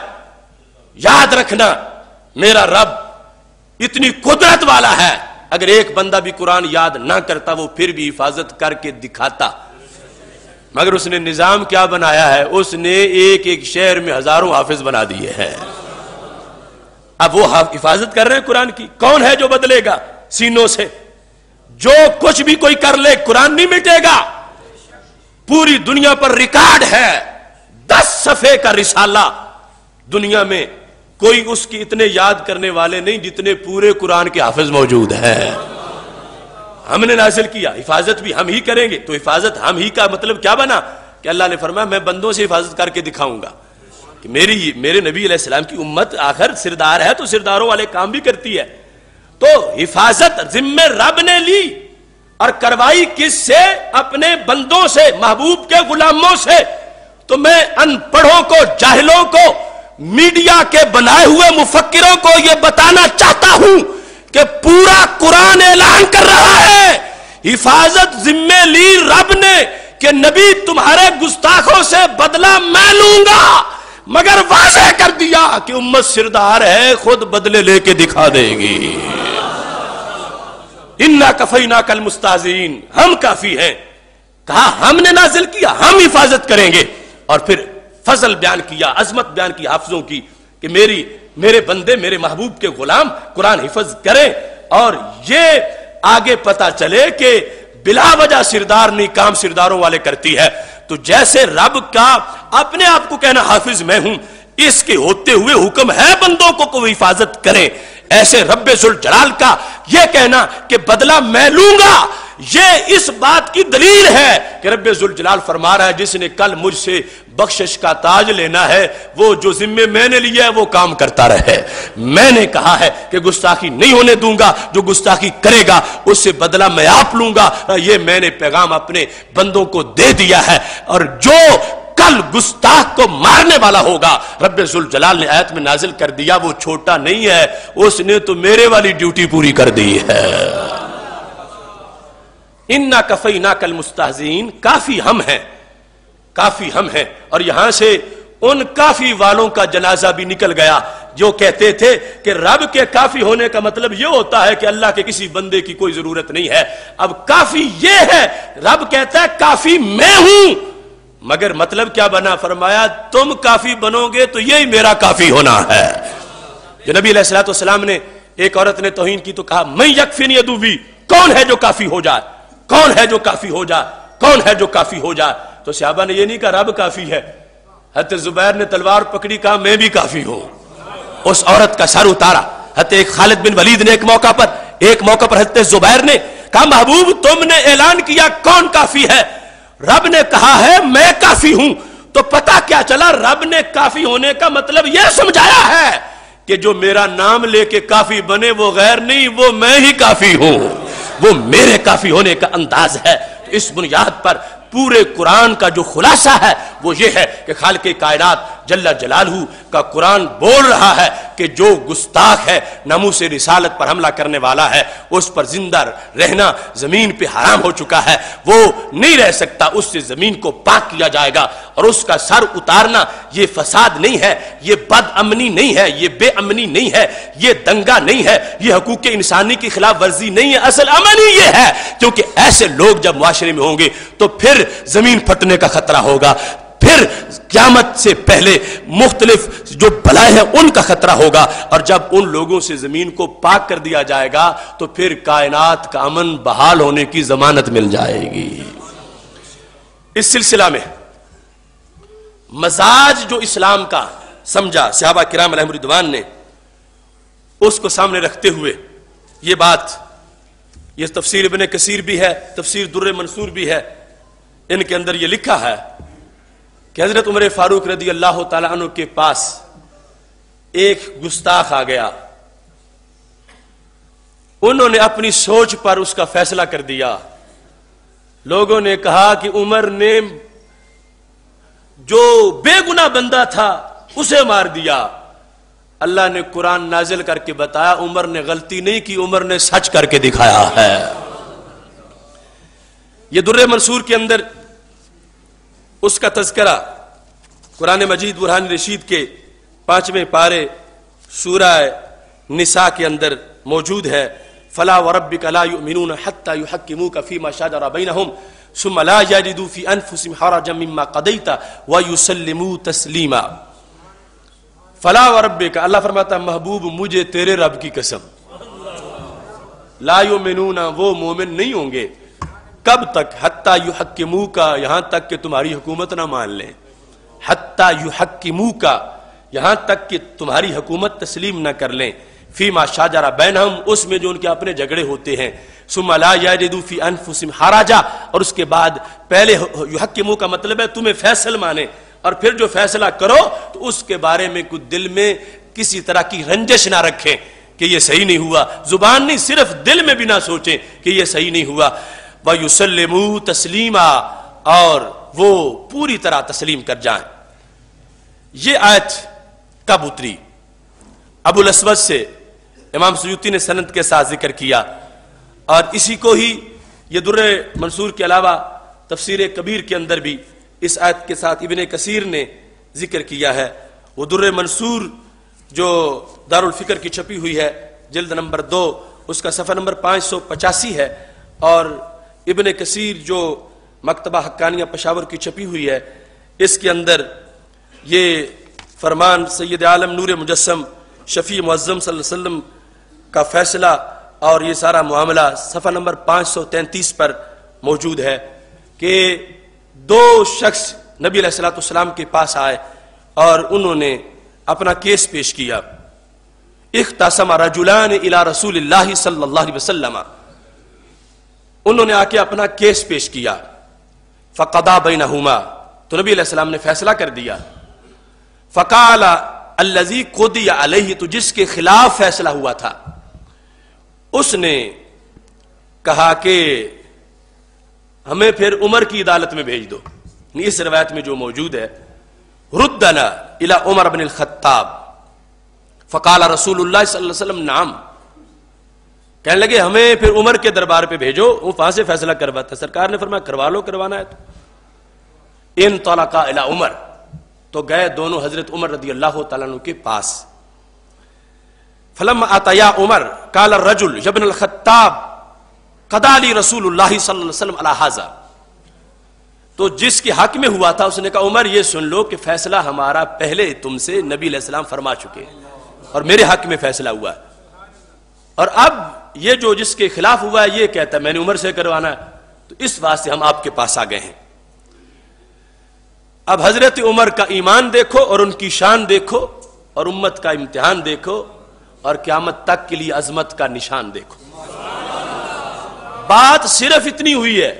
یاد رکھنا میرا رب اتنی قدرت والا ہے، اگر ایک بندہ بھی قرآن یاد نہ کرتا وہ پھر بھی حفاظت کر کے دکھاتا، مگر اس نے نظام کیا بنایا ہے؟ اس نے ایک ایک شہر میں ہزاروں حافظ بنا دیے ہیں۔ اب وہ حفاظت کر رہے ہیں قرآن کی، کون ہے جو بدلے گا سینوں سے؟ جو کچھ بھی کوئی کر لے قرآن نہیں مٹے گا۔ پوری دنیا پر ریکارڈ ہے 10 صفحے کا رسالہ، دنیا میں کوئی اس کی اتنے یاد کرنے والے نہیں جتنے پورے قرآن کے حافظ موجود ہیں۔ ہم نے نازل کیا، حفاظت بھی ہم ہی کریں گے، تو حفاظت ہم ہی کا مطلب کیا بنا کہ اللہ نے فرمایا میں بندوں سے حفاظت کر کے دکھاؤں گا کہ میرے نبی علیہ السلام کی امت آخر سردار ہے تو سرداروں والے کام بھی کرتی ہے۔ تو حفاظت ذمہ رب نے لی اور کروائی کس سے؟ اپنے بندوں سے، محبوب کے غلاموں سے۔ تو میں ان پڑھوں کو، جاہلوں کو، میڈیا کے بنائے ہوئے مفکروں کو یہ بتانا چاہتا ہوں کہ پورا قرآن اعلان کر رہا ہے حفاظت ذمہ لی رب نے کہ نبی تمہارے گستاخوں سے بدلہ میں لوں گا، مگر واضح کر دیا کہ امت سردار ہے، خود بدلے لے کے دکھا دے گی۔ انا کفیناک المستہزئین، ہم کافی ہیں، کہا ہم نے نازل کیا، ہم حفاظت کریں گے، اور پھر فضل بیان کیا، عظمت بیان کی حافظوں کی کہ میرے بندے، میرے محبوب کے غلام قرآن حفظ کریں، اور یہ آگے پتا چلے کہ بلا وجہ سردار نہیں، کام سرداروں والے کرتی ہے۔ تو جیسے رب کا اپنے آپ کو کہنا حافظ میں ہوں، اس کے ہوتے ہوئے حکم ہے بندوں کو کوئی حفاظت کرے، ایسے رب ذوالجلال کا یہ کہنا کہ بدلہ میں لوں گا، یہ اس بات کی دلیل ہے کہ رب ذوالجلال فرما رہا ہے جس نے کل مجھ سے بخشش کا تاج لینا ہے وہ جو ذمہ میں نے لیا ہے وہ کام کرتا رہے۔ میں نے کہا ہے کہ گستاخی نہیں ہونے دوں گا، جو گستاخی کرے گا اس سے بدلہ میں آپ لوں گا، یہ میں نے پیغام اپنے بندوں کو دے دیا ہے۔ اور جو کل گستاخ کو مارنے والا ہوگا، رب ذوالجلال نے آیت میں نازل کر دیا، وہ چھوٹا نہیں ہے، اس نے تو میرے والی ڈیوٹی پوری کر دی ہے۔ انا کفیناک المستہزئین، کافی ہم ہیں، کافی ہم ہیں۔ اور یہاں سے ان کافی والوں کا جنازہ بھی نکل گیا جو کہتے تھے کہ رب کے کافی ہونے کا مطلب یہ ہوتا ہے کہ اللہ کے کسی بندے کی کوئی ضرورت نہیں ہے۔ اب کافی یہ ہے، رب کہتا ہے کافی میں ہوں، مگر مطلب کیا بنا؟ فرمایا تم کافی بنو گے تو یہی میرا کافی ہونا ہے۔ جو نبی علیہ الصلوۃ والسلام نے ایک عورت نے توہین کی تو کہا میں یکفینی عدوی، کون ہے جو کافی ہو جائے، کون ہے جو کافی ہو جائے، کون ہے جو کافی ہو جائے؟ تو صحابہ نے یہ نہیں کہا رب کافی ہے، حضرت زبیر نے تلوار پکڑی، کہا میں بھی کافی ہوں، اس عورت کا سر اتارا۔ حضرت خالد بن ولید نے ایک موقع پر حضرت زبیر نے کہا محبوب تم نے اعلان کیا کون کافی ہے؟ رب نے کہا ہے میں کافی ہوں۔ تو پتہ کیا چلا، رب نے کافی ہونے کا مطلب یہ سمجھایا ہے کہ جو میرا نام لے کے کافی بنے وہ غیر نہیں، وہ میں ہی کافی ہوں، وہ میرے کافی ہونے کا انداز ہے۔ اس بنیاد پر پورے قرآن کا جو خلاصہ ہے وہ یہ ہے کہ خالق کائنات جل جلالہ کا قرآن بول رہا ہے کہ جو گستاخ ہے، ناموس رسالت پر حملہ کرنے والا ہے، اس پر زندہ رہنا زمین پہ حرام ہو چکا ہے، وہ نہیں رہ سکتا، اس سے زمین کو پاک کیا جائے گا، اور اس کا سر اتارنا یہ فساد نہیں ہے، یہ بد امنی نہیں ہے، یہ بے امنی نہیں ہے، یہ دنگا نہیں ہے، یہ حقوق انسانی کی خلاف ورزی نہیں ہے، اصل امن ہی یہ ہے، کیونکہ ایسے لوگ جب معاشرے میں ہوں گے تو پھر زمین پھٹنے کا خطرہ ہوگا، پھر قیامت سے پہلے مختلف جو بلائیں ہیں ان کا خطرہ ہوگا، اور جب ان لوگوں سے زمین کو پاک کر دیا جائے گا تو پھر کائنات کا امن بحال ہونے کی ضمانت مل جائے گی۔ اس سلسلہ میں مزاج جو اسلام کا سمجھا صحابہ کرام علیہم رضوان نے، اس کو سامنے رکھتے ہوئے یہ بات، یہ تفسیر ابن کثیر بھی ہے، تفسیر در منصور بھی ہے، ان کے اندر یہ لکھا ہے کہ حضرت عمر فاروق رضی اللہ تعالیٰ عنہ کے پاس ایک گستاخ آ گیا، انہوں نے اپنی سوچ پر اس کا فیصلہ کر دیا۔ لوگوں نے کہا کہ عمر نے جو بے گناہ بندہ تھا اسے مار دیا۔ اللہ نے قرآن نازل کر کے بتایا عمر نے غلطی نہیں کی، عمر نے سچ کر کے دکھایا ہے۔ یہ در منصور کے اندر اس کا تذکرہ قرآن مجید برہان رشید کے 5ویں پارے سورہ نساء کے اندر موجود ہے۔ فلا وربک لا یؤمنون حتی یحکموک فیما شجر بینہم ثم لا یجدوا فی انفسہم حرجا مما قضیت ویسلموا تسلیما۔ فلا وربک، اللہ فرماتا محبوب مجھے تیرے رب کی قسم، لا یؤمنون وہ مومن نہیں ہوں گے، کب تک؟ حتی یحکموک، یہاں تک کہ تمہاری حکومت نہ مان لیں، حتی یحکموک، یہاں تک کہ تمہاری حکومت تسلیم نہ کر لیں، فیما شجر بینہم، اس میں جو ان کے اپنے جھگڑے ہوتے ہیں، ثم لا یجدوا فی انفسہم حرجا، اور اس کے بعد پہلے یحکموا کا مطلب ہے تمہیں فیصل مانے، اور پھر جو فیصلہ کرو تو اس کے بارے میں کچھ دل میں کسی طرح کی رنجش نہ رکھیں کہ یہ صحیح نہیں ہوا، زبان نہیں صرف دل میں بھی نہ سوچیں کہ یہ صحیح نہیں ہوا، وَيُسَلِّمُوا تَسْلِيمًا، اور وہ پوری طرح تسلیم کر جائیں۔ یہ آیت کب اتری؟ ابو الاسود سے امام سیوطی نے سند کے ساتھ ذکر کیا، اور اسی کو ہی یہ در منصور کے علاوہ تفسیر کبیر کے اندر بھی اس آیت کے ساتھ ابن کثیر نے ذکر کیا ہے۔ وہ در منصور جو دارالفکر کی چھپی ہوئی ہے، جلد نمبر 2، اس کا صفحہ نمبر 585 ہے، اور ابن کثیر جو مکتبہ حقانیہ پشاور کی چھپی ہوئی ہے، اس کے اندر یہ فرمان سید عالم نور مجسم شفیع معظم صلی اللہ علیہ وسلم کا فیصلہ اور یہ سارا معاملہ صفحہ نمبر 533 پر موجود ہے کہ 2 شخص نبی علیہ السلام کے پاس آئے اور انہوں نے اپنا کیس پیش کیا۔ اختصم رجلان الی رسول اللہ صلی اللہ علیہ وسلم، انہوں نے آ کے اپنا کیس پیش کیا، فقضا بینہما، تو نبی علیہ السلام نے فیصلہ کر دیا۔ فقال الذی قضی علیہ، تو جس کے خلاف فیصلہ ہوا تھا اس نے کہا کہ ہمیں پھر عمر کی عدالت میں بھیج دو۔ اس روایت میں جو موجود ہے، ردنا الی عمر بن الخطاب، فقال رسول اللہ صلی اللہ علیہ وسلم نعم، کہنے لگے ہمیں پھر عمر کے دربار پہ بھیجو، وہ وہاں سے فیصلہ کرواتا۔ سرکار نے فرمایا کروا لو، کروانا ہے تو۔ انطلقا الی عمر، تو گئے دونوں حضرت عمر رضی اللہ تعالیٰ عنہ کے پاس۔ فلما اتیا عمر قال الرجل یا ابن الخطاب قضا لی رسول اللہ صلی اللہ علیہ وسلم علی ھذا، تو جس کے حق میں ہوا تھا اس نے کہا عمر یہ سن لو کہ فیصلہ ہمارا پہلے تم سے نبی علیہ السلام فرما چکے ہیں اور میرے حق میں فیصلہ ہوا ہے۔ اور اب یہ جو جس کے خلاف ہوا ہے یہ کہتا ہے میں نے عمر سے کروانا ہے، تو اس واسطے ہم آپ کے پاس آ گئے ہیں۔ اب حضرت عمر کا ایمان دیکھو اور ان کی شان دیکھو اور امت کا امتحان دیکھو اور قیامت تک کے لیے عظمت کا نشان دیکھو۔ بات صرف اتنی ہوئی ہے،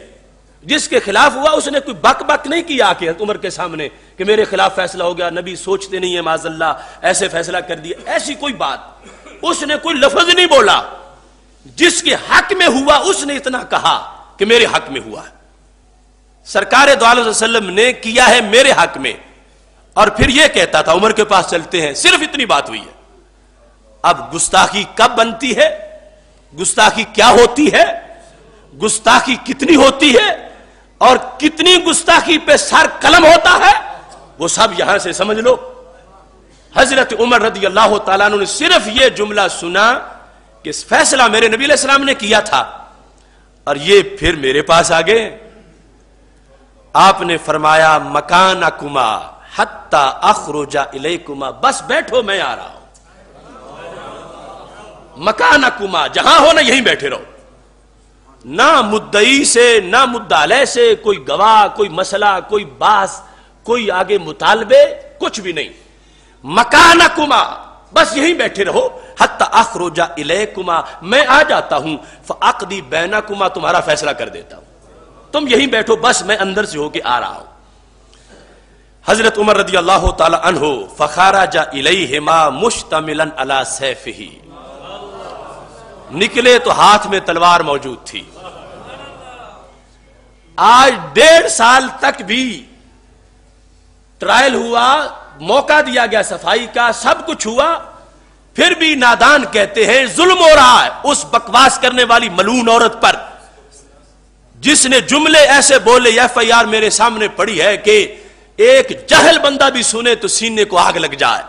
جس کے خلاف ہوا اس نے کوئی بک بک نہیں کیا کہ عمر کے سامنے کہ میرے خلاف فیصلہ ہو گیا، نبی سوچتے نہیں ہے معاذ اللہ ایسے فیصلہ کر دیا، ایسی کوئی بات اس نے کوئی لفظ نہیں بولا۔ جس کے حق میں ہوا اس نے اتنا کہا کہ میرے حق میں ہوا ہے، سرکار دو عالم صلی اللہ علیہ وسلم نے کیا ہے میرے حق میں، اور پھر یہ کہتا تھا عمر کے پاس چلتے ہیں، صرف اتنی بات ہوئی ہے۔ اب گستاخی کب بنتی ہے، گستاخی کیا ہوتی ہے، گستاخی کتنی ہوتی ہے اور کتنی گستاخی پہ سر قلم ہوتا ہے، وہ سب یہاں سے سمجھ لو۔ حضرت عمر رضی اللہ تعالیٰ عنہ نے صرف یہ جملہ سنا کہ فیصلہ میرے نبی علیہ السلام نے کیا تھا اور یہ پھر میرے پاس آ گئے۔ آپ نے فرمایا مکانکما حتی اخرج الیکما، بس بیٹھو میں آ رہا ہوں۔ مکانکما، جہاں ہو نا یہیں بیٹھے رہو، نہ مدعی سے نہ مدعا علیہ سے کوئی گواہ، کوئی مسئلہ، کوئی باس، کوئی آگے مطالبے، کچھ بھی نہیں۔ مکانکما، بس یہیں بیٹھے رہو، حتی اخرج الیکما، میں آ جاتا ہوں، فاقضی بینکما، تمہارا فیصلہ کر دیتا ہوں، تم یہیں بیٹھو، بس میں اندر سے ہو کے آ رہا ہوں۔ حضرت عمر رضی اللہ تعالی عنہ فخرج الیہما مشتملا علی سیفہ، نکلے تو ہاتھ میں تلوار موجود تھی۔ آج 1.5 سال تک بھی ٹرائل ہوا، موقع دیا گیا صفائی کا، سب کچھ ہوا، پھر بھی نادان کہتے ہیں ظلم ہو رہا ہے اس بکواس کرنے والی ملعون عورت پر، جس نے جملے ایسے بولے، FIR میرے سامنے پڑی ہے کہ ایک جہل بندہ بھی سنے تو سینے کو آگ لگ جائے۔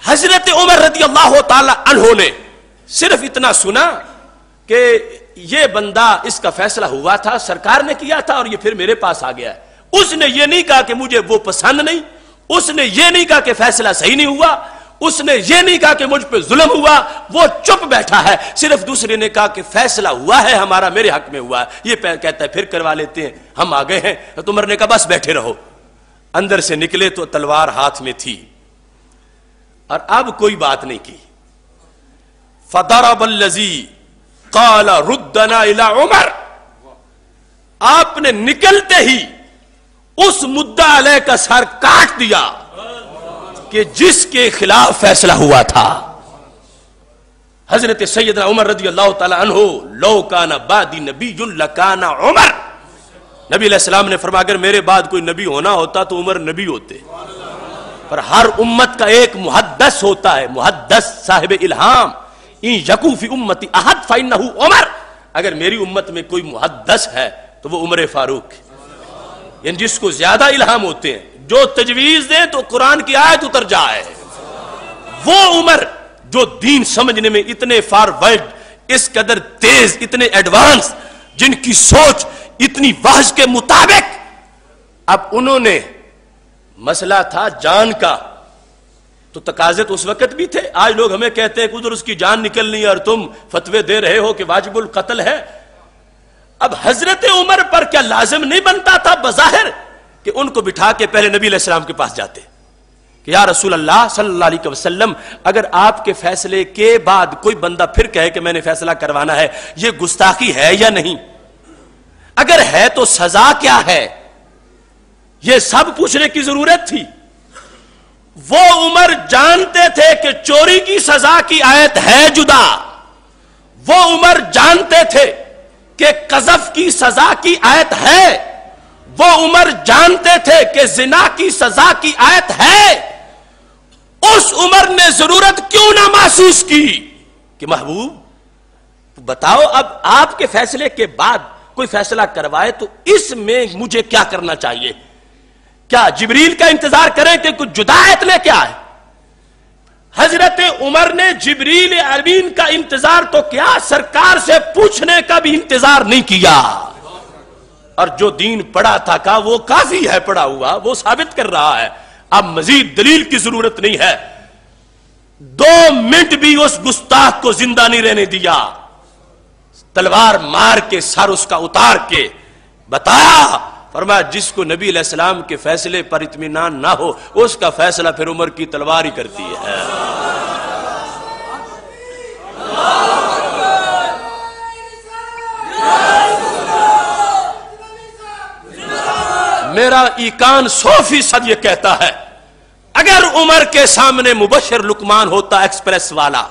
حضرت عمر رضی اللہ تعالی عنہ نے صرف اتنا سنا کہ یہ بندہ، اس کا فیصلہ ہوا تھا، سرکار نے کیا تھا اور یہ پھر میرے پاس آ گیا ہے۔ اس نے یہ نہیں کہا کہ مجھے وہ پسند نہیں، اس نے یہ نہیں کہا کہ فیصلہ صحیح نہیں ہوا، اس نے یہ نہیں کہا کہ مجھ پہ ظلم ہوا، وہ چپ بیٹھا ہے۔ صرف دوسرے نے کہا کہ فیصلہ ہوا ہے ہمارا، میرے حق میں ہوا ہے، یہ کہتا ہے پھر کروا لیتے ہیں، ہم آ گئے ہیں۔ تو عمر نے کہا بس بیٹھے رہو۔ اندر سے نکلے تو تلوار ہاتھ میں تھی اور اب کوئی بات نہیں کی۔ فضرب الذی قال ردنا الی عمر، آپ نے نکلتے ہی اس مدعا علیہ کا سر کاٹ دیا کہ جس کے خلاف فیصلہ ہوا تھا۔ حضرت سیدنا عمر رضی اللہ تعالی عنہ، لو کان بعدی نبی لکان عمر، نبی علیہ السلام نے فرمایا اگر میرے بعد کوئی نبی ہونا ہوتا تو عمر نبی ہوتے، پر ہر امت کا ایک محدث ہوتا ہے، محدث صاحب الہام۔ ان یکو فی امتی احد فانہ عمر، اگر میری امت میں کوئی محدث ہے تو وہ عمر فاروق، یعنی جس کو زیادہ الہام ہوتے ہیں، جو تجویز دیں تو قرآن کی آیت اتر جائے، وہ عمر جو دین سمجھنے میں اتنے فارورڈ، اس قدر تیز، اتنے ایڈوانس، جن کی سوچ اتنی واضح کے مطابق۔ اب انہوں نے مسئلہ تھا جان کا، تو تقاضے تو اس وقت بھی تھے۔ آج لوگ ہمیں کہتے ہیں کہ ادھر اس کی جان نکلنی ہے اور تم فتوے دے رہے ہو کہ واجب القتل ہے۔ اب حضرت عمر پر کیا لازم نہیں بنتا تھا بظاہر کہ ان کو بٹھا کے پہلے نبی علیہ السلام کے پاس جاتے کہ یا رسول اللہ صلی اللہ علیہ وسلم، اگر آپ کے فیصلے کے بعد کوئی بندہ پھر کہے کہ میں نے فیصلہ کروانا ہے، یہ گستاخی ہے یا نہیں؟ اگر ہے تو سزا کیا ہے؟ یہ سب پوچھنے کی ضرورت تھی۔ وہ عمر جانتے تھے کہ چوری کی سزا کی آیت ہے جدا، وہ عمر جانتے تھے کہ قذف کی سزا کی آیت ہے، وہ عمر جانتے تھے کہ زنا کی سزا کی آیت ہے۔ اس عمر نے ضرورت کیوں نہ محسوس کی کہ محبوب بتاؤ اب آپ کے فیصلے کے بعد کوئی فیصلہ کروائے تو اس میں مجھے کیا کرنا چاہیے؟ کیا جبریل کا انتظار کریں کہ کچھ جدا آیت لے کے آئے؟ حضرت عمر نے جبریل امین کا انتظار تو کیا، سرکار سے پوچھنے کا بھی انتظار نہیں کیا، اور جو دین پڑھا تھا کا وہ کافی ہے، پڑھا ہوا وہ ثابت کر رہا ہے، اب مزید دلیل کی ضرورت نہیں ہے۔ 2 منٹ بھی اس گستاخ کو زندہ نہیں رہنے دیا، تلوار مار کے سر اس کا اتار کے بتایا، فرمایا جس کو نبی علیہ السلام کے فیصلے پر اطمینان نہ ہو اس کا فیصلہ پھر عمر کی تلوار ہی کرتی ہے۔ میرا ایقان 100% یہ کہتا ہے اگر عمر کے سامنے مبشر لقمان ہوتا ایکسپریس والا،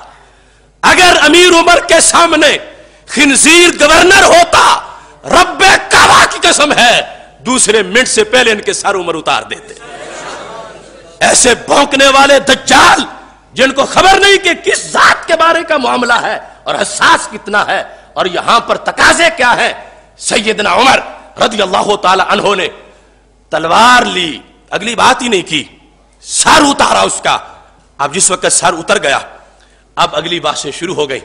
اگر امیر عمر کے سامنے خنزیر گورنر ہوتا، رب کعبہ کی قسم ہے دوسرے منٹ سے پہلے ان کے سر عمر اتار دیتے۔ ایسے بھونکنے والے دجال جن کو خبر نہیں کہ کس ذات کے بارے کا معاملہ ہے اور حساس کتنا ہے، اور یہاں پر تقاضے کیا ہے۔ سیدنا عمر رضی اللہ تعالی عنہ نے تلوار لی، اگلی بات ہی نہیں کی، سر اتارا اس کا۔ اب جس وقت سر اتر گیا اب اگلی باتیں شروع ہو گئی۔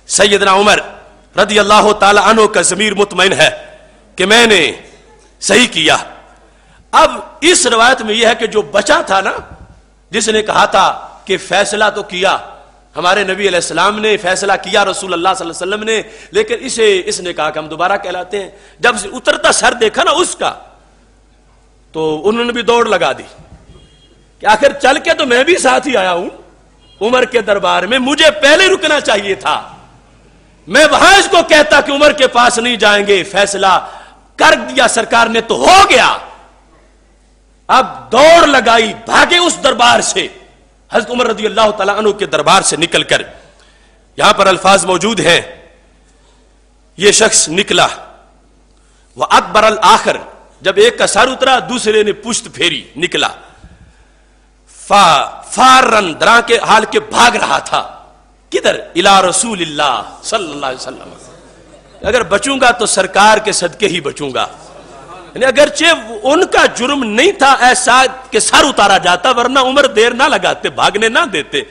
سیدنا عمر رضی اللہ تعالی عنہ کا ضمیر مطمئن ہے کہ میں نے صحیح کیا۔ اب اس روایت میں یہ ہے کہ جو بچا تھا نا، جس نے کہا تھا کہ فیصلہ تو کیا ہمارے نبی علیہ السلام نے، فیصلہ کیا رسول اللہ صلی اللہ علیہ وسلم نے، لیکن اس نے کہا کہ ہم دوبارہ کہلاتے ہیں۔ جب اترتا سر دیکھا نا اس کا تو انہوں نے بھی دوڑ لگا دی کہ آخر چل کے تو میں بھی ساتھ ہی آیا ہوں عمر کے دربار میں، مجھے پہلے رکنا چاہیے تھا، میں وہاں اس کو کہتا کہ عمر کے پاس نہیں جائیں گے، فیصلہ کر دیا سرکار نے تو ہو گیا۔ اب دوڑ لگائی، بھاگے اس دربار سے، حضرت عمر رضی اللہ تعالیٰ عنہ کے دربار سے نکل کر، یہاں پر الفاظ موجود ہیں، یہ شخص نکلا، وَأَدْبَرَ الْآخَرِ، جب ایک کا سر اترا دوسرے نے پشت پھیری، نکلا، فارن درا کے حال کے بھاگ رہا تھا، کدھر؟ الی رسول اللہ صلی اللہ علیہ وسلم، اگر بچوں گا تو سرکار کے صدقے ہی بچوں گا۔ یعنی اگرچہ ان کا جرم نہیں تھا ایسا کہ سر اتارا جاتا، ورنہ عمر دیر نہ لگاتے، بھاگنے نہ دیتے۔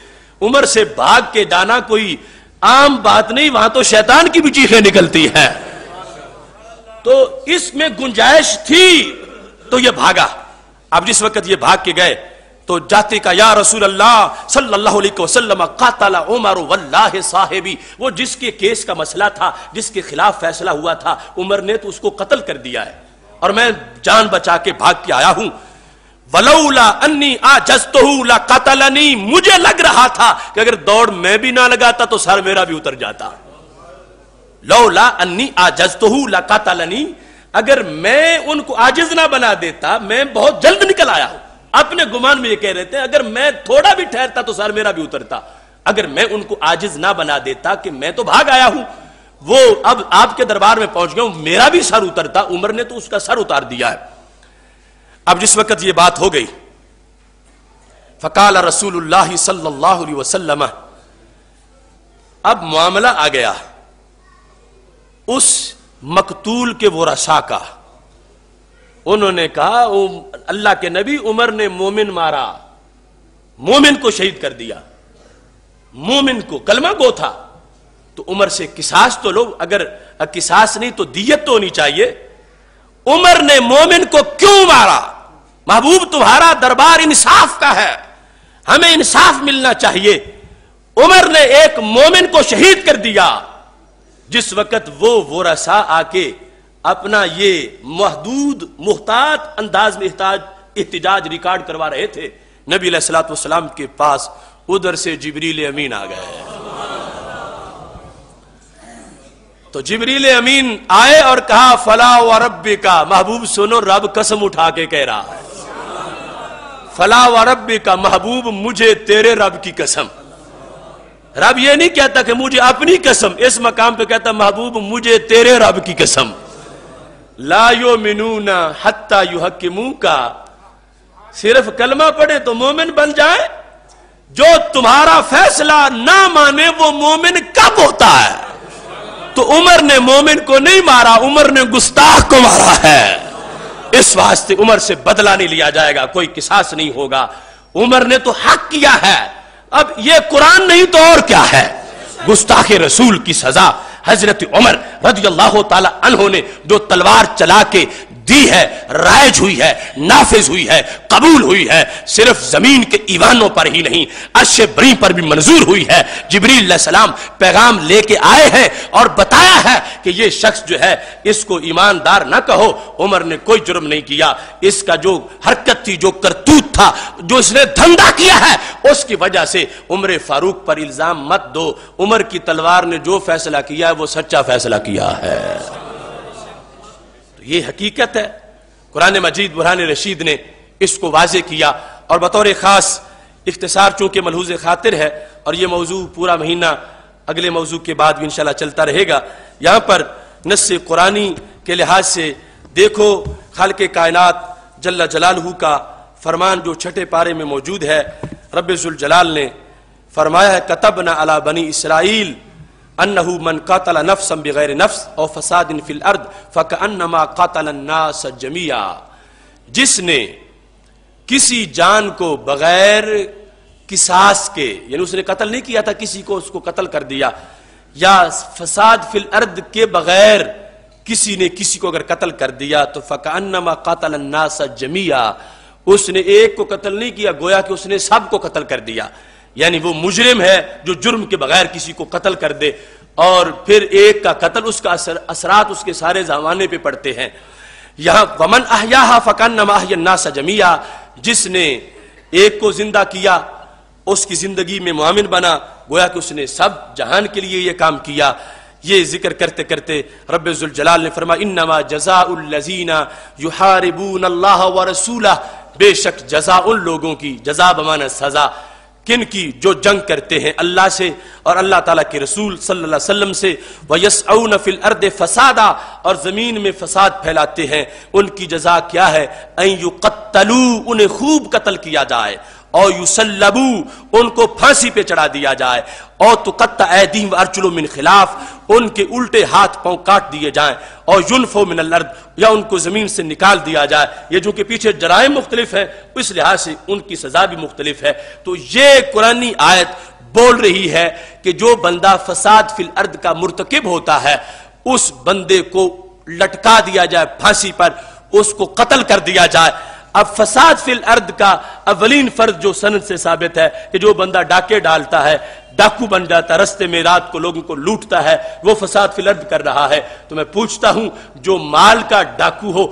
عمر سے بھاگ کے جانا کوئی عام بات نہیں، وہاں تو شیطان کی بھی چیخیں نکلتی ہیں، تو اس میں گنجائش تھی تو یہ بھاگا۔ اب جس وقت یہ بھاگ کے گئے تو جاتے کا یا رسول اللہ صلی اللہ علیہ وسلم قاتل عمر واللہ صاحبی، وہ جس کے کیس کا مسئلہ تھا، جس کے خلاف فیصلہ ہوا تھا، عمر نے تو اس کو قتل کر دیا ہے اور میں جان بچا کے بھاگ کے آیا ہوں۔ ولولا انی عجزتہ لقتلنی، مجھے لگ رہا تھا کہ اگر دوڑ میں بھی نہ لگاتا تو سر میرا بھی اتر جاتا۔ لولا انی عجزتہ لقتلنی، اگر میں ان کو عاجز نہ بنا دیتا، میں بہت جلد نکل آیا ہوں، اپنے گمان میں یہ کہہ رہے تھے اگر میں تھوڑا بھی ٹھہرتا تو سر میرا بھی اترتا، اگر میں ان کو عاجز نہ بنا دیتا کہ میں تو بھاگ آیا ہوں، وہ اب آپ کے دربار میں پہنچ گیا ہوں، میرا بھی سر اترتا، عمر نے تو اس کا سر اتار دیا ہے۔ اب جس وقت یہ بات ہو گئی، فقال رسول اللہ صلی اللہ علیہ وسلم، اب معاملہ آ گیا اس مقتول کے ورثاء کا۔ انہوں نے کہا اللہ کے نبی، عمر نے مومن مارا، مومن کو شہید کر دیا، مومن کو، کلمہ گو تھا، تو عمر سے قصاص تو لو، اگر قصاص نہیں تو دیت تو ہونی چاہیے۔ عمر نے مومن کو کیوں مارا؟ محبوب تمہارا دربار انصاف کا ہے، ہمیں انصاف ملنا چاہیے۔ عمر نے ایک مومن کو شہید کر دیا۔ جس وقت وہ ورثاء آ کے اپنا یہ محدود محتاط انداز میں احتجاج ریکارڈ کروا رہے تھے، نبی علیہ الصلوۃ والسلام کے پاس ادھر سے جبریل امین آ گئے۔ تو جبریل امین آئے اور کہا فلا وربک، محبوب سنو، رب قسم اٹھا کے کہہ رہا ہے، فلا وربک، محبوب مجھے تیرے رب کی قسم۔ رب یہ نہیں کہتا کہ مجھے اپنی قسم، اس مقام پہ کہتا محبوب مجھے تیرے رب کی قسم۔ لا یؤمنون حتی یحکموک، صرف کلمہ پڑھے تو مومن بن جائے؟ جو تمہارا فیصلہ نہ مانے وہ مومن کب ہوتا ہے؟ تو عمر نے مومن کو نہیں مارا، عمر نے گستاخ کو مارا ہے۔ اس واسطے عمر سے بدلہ نہیں لیا جائے گا، کوئی قصاص نہیں ہوگا، عمر نے تو حق کیا ہے۔ اب یہ قرآن نہیں تو اور کیا ہے؟ گستاخ رسول کی سزا۔ حضرت عمر رضی اللہ تعالی عنہ نے جو تلوار چلا کے دی ہے، رائج ہوئی ہے، نافذ ہوئی ہے، قبول ہوئی ہے، صرف زمین کے ایوانوں پر ہی نہیں، عرش بری پر بھی منظور ہوئی ہے۔ جبریل علیہ السلام پیغام لے کے آئے ہیں اور بتایا ہے کہ یہ شخص جو ہے اس کو ایماندار نہ کہو، عمر نے کوئی جرم نہیں کیا، اس کا جو حرکت تھی، جو کرتوت تھا، جو اس نے دھندا کیا ہے، اس کی وجہ سے عمر فاروق پر الزام مت دو۔ عمر کی تلوار نے جو فیصلہ کیا ہے وہ سچا فیصلہ کیا ہے۔ تو یہ حقیقت ہے، قرآن مجید برہان رشید نے اس کو واضح کیا۔ اور بطور خاص اختصار چونکہ ملحوظ خاطر ہے اور یہ موضوع پورا مہینہ اگلے موضوع کے بعد بھی انشاءاللہ چلتا رہے گا، یہاں پر نص قرآنی کے لحاظ سے دیکھو خالق کائنات جل جلالہ کا فرمان جو چھٹے پارے میں موجود ہے۔ رب ذوالجلال نے فرمایا ہے کتبنا علی بنی اسرائیل انہ من قاتل نفسا بغیر نفس او فساد فی الارض فکأنما قاتل الناس جمیعا، جس نے کسی جان کو بغیر قصاص کے، یعنی اس نے قتل نہیں کیا تھا کسی کو، اس کو قتل کر دیا، یا فساد فی الارض کے بغیر کسی نے کسی کو اگر قتل کر دیا تو فکأنما قاتل الناس جمیعا، اس نے ایک کو قتل نہیں کیا، گویا کہ اس نے سب کو قتل کر دیا۔ یعنی وہ مجرم ہے جو جرم کے بغیر کسی کو قتل کر دے، اور پھر ایک کا قتل، اس کا اثرات اس کے سارے زمانے پہ پڑتے ہیں۔ یہاں ومن احیاها فکأنما احیا الناس جمیعا، جس نے ایک کو زندہ کیا، اس کی زندگی میں معاون بنا، گویا کہ اس نے سب جہان کے لیے یہ کام کیا۔ یہ ذکر کرتے کرتے رب ذوالجلال نے فرمایا انما جزاء الذین یحاربون اللہ ورسولہ، بے شک جزا ان لوگوں کی، جزا بمعنی سزا، کن کی؟ جو جنگ کرتے ہیں اللہ سے اور اللہ تعالیٰ کے رسول صلی اللہ علیہ وسلم سے، وَيَسْعَوْنَ فِي الْأَرْضِ فَسَادًا، اور زمین میں فساد پھیلاتے ہیں، ان کی جزا کیا ہے؟ اَن يُقَتَّلُوا، انہیں خوب قتل کیا جائے، اور يُسَلَّبُوا، ان کو پھانسی پہ چڑھا دیا جائے، اور تُقَطَّعَ أَيْدِيهِمْ وَأَرْجُلُهُم مِّن خِلَافٍ، ان کے الٹے ہاتھ پاؤں کاٹ دیے جائیں، اور يُنفَوْا مِنَ الْأَرْضِ، یا ان کو زمین سے نکال دیا جائے۔ یہ جو کہ پیچھے جرائم مختلف ہیں، اس لحاظ سے ان کی سزا بھی مختلف ہے۔ تو یہ قرآنی آیت بول رہی ہے کہ جو بندہ فساد فی الارض کا مرتکب ہوتا ہے، اس بندے کو لٹکا دیا جائے پھانسی پر، اس کو قتل کر دیا جائے۔ اب فساد فی الارض کا اولین فرض جو سند سے ثابت ہے کہ جو بندہ ڈاکے ڈالتا ہے، ڈاکو بن جاتا ہے، رستے میں رات کو لوگوں کو لوٹتا ہے، وہ فساد فی الارض کر رہا ہے۔ تو میں پوچھتا ہوں جو مال کا ڈاکو ہو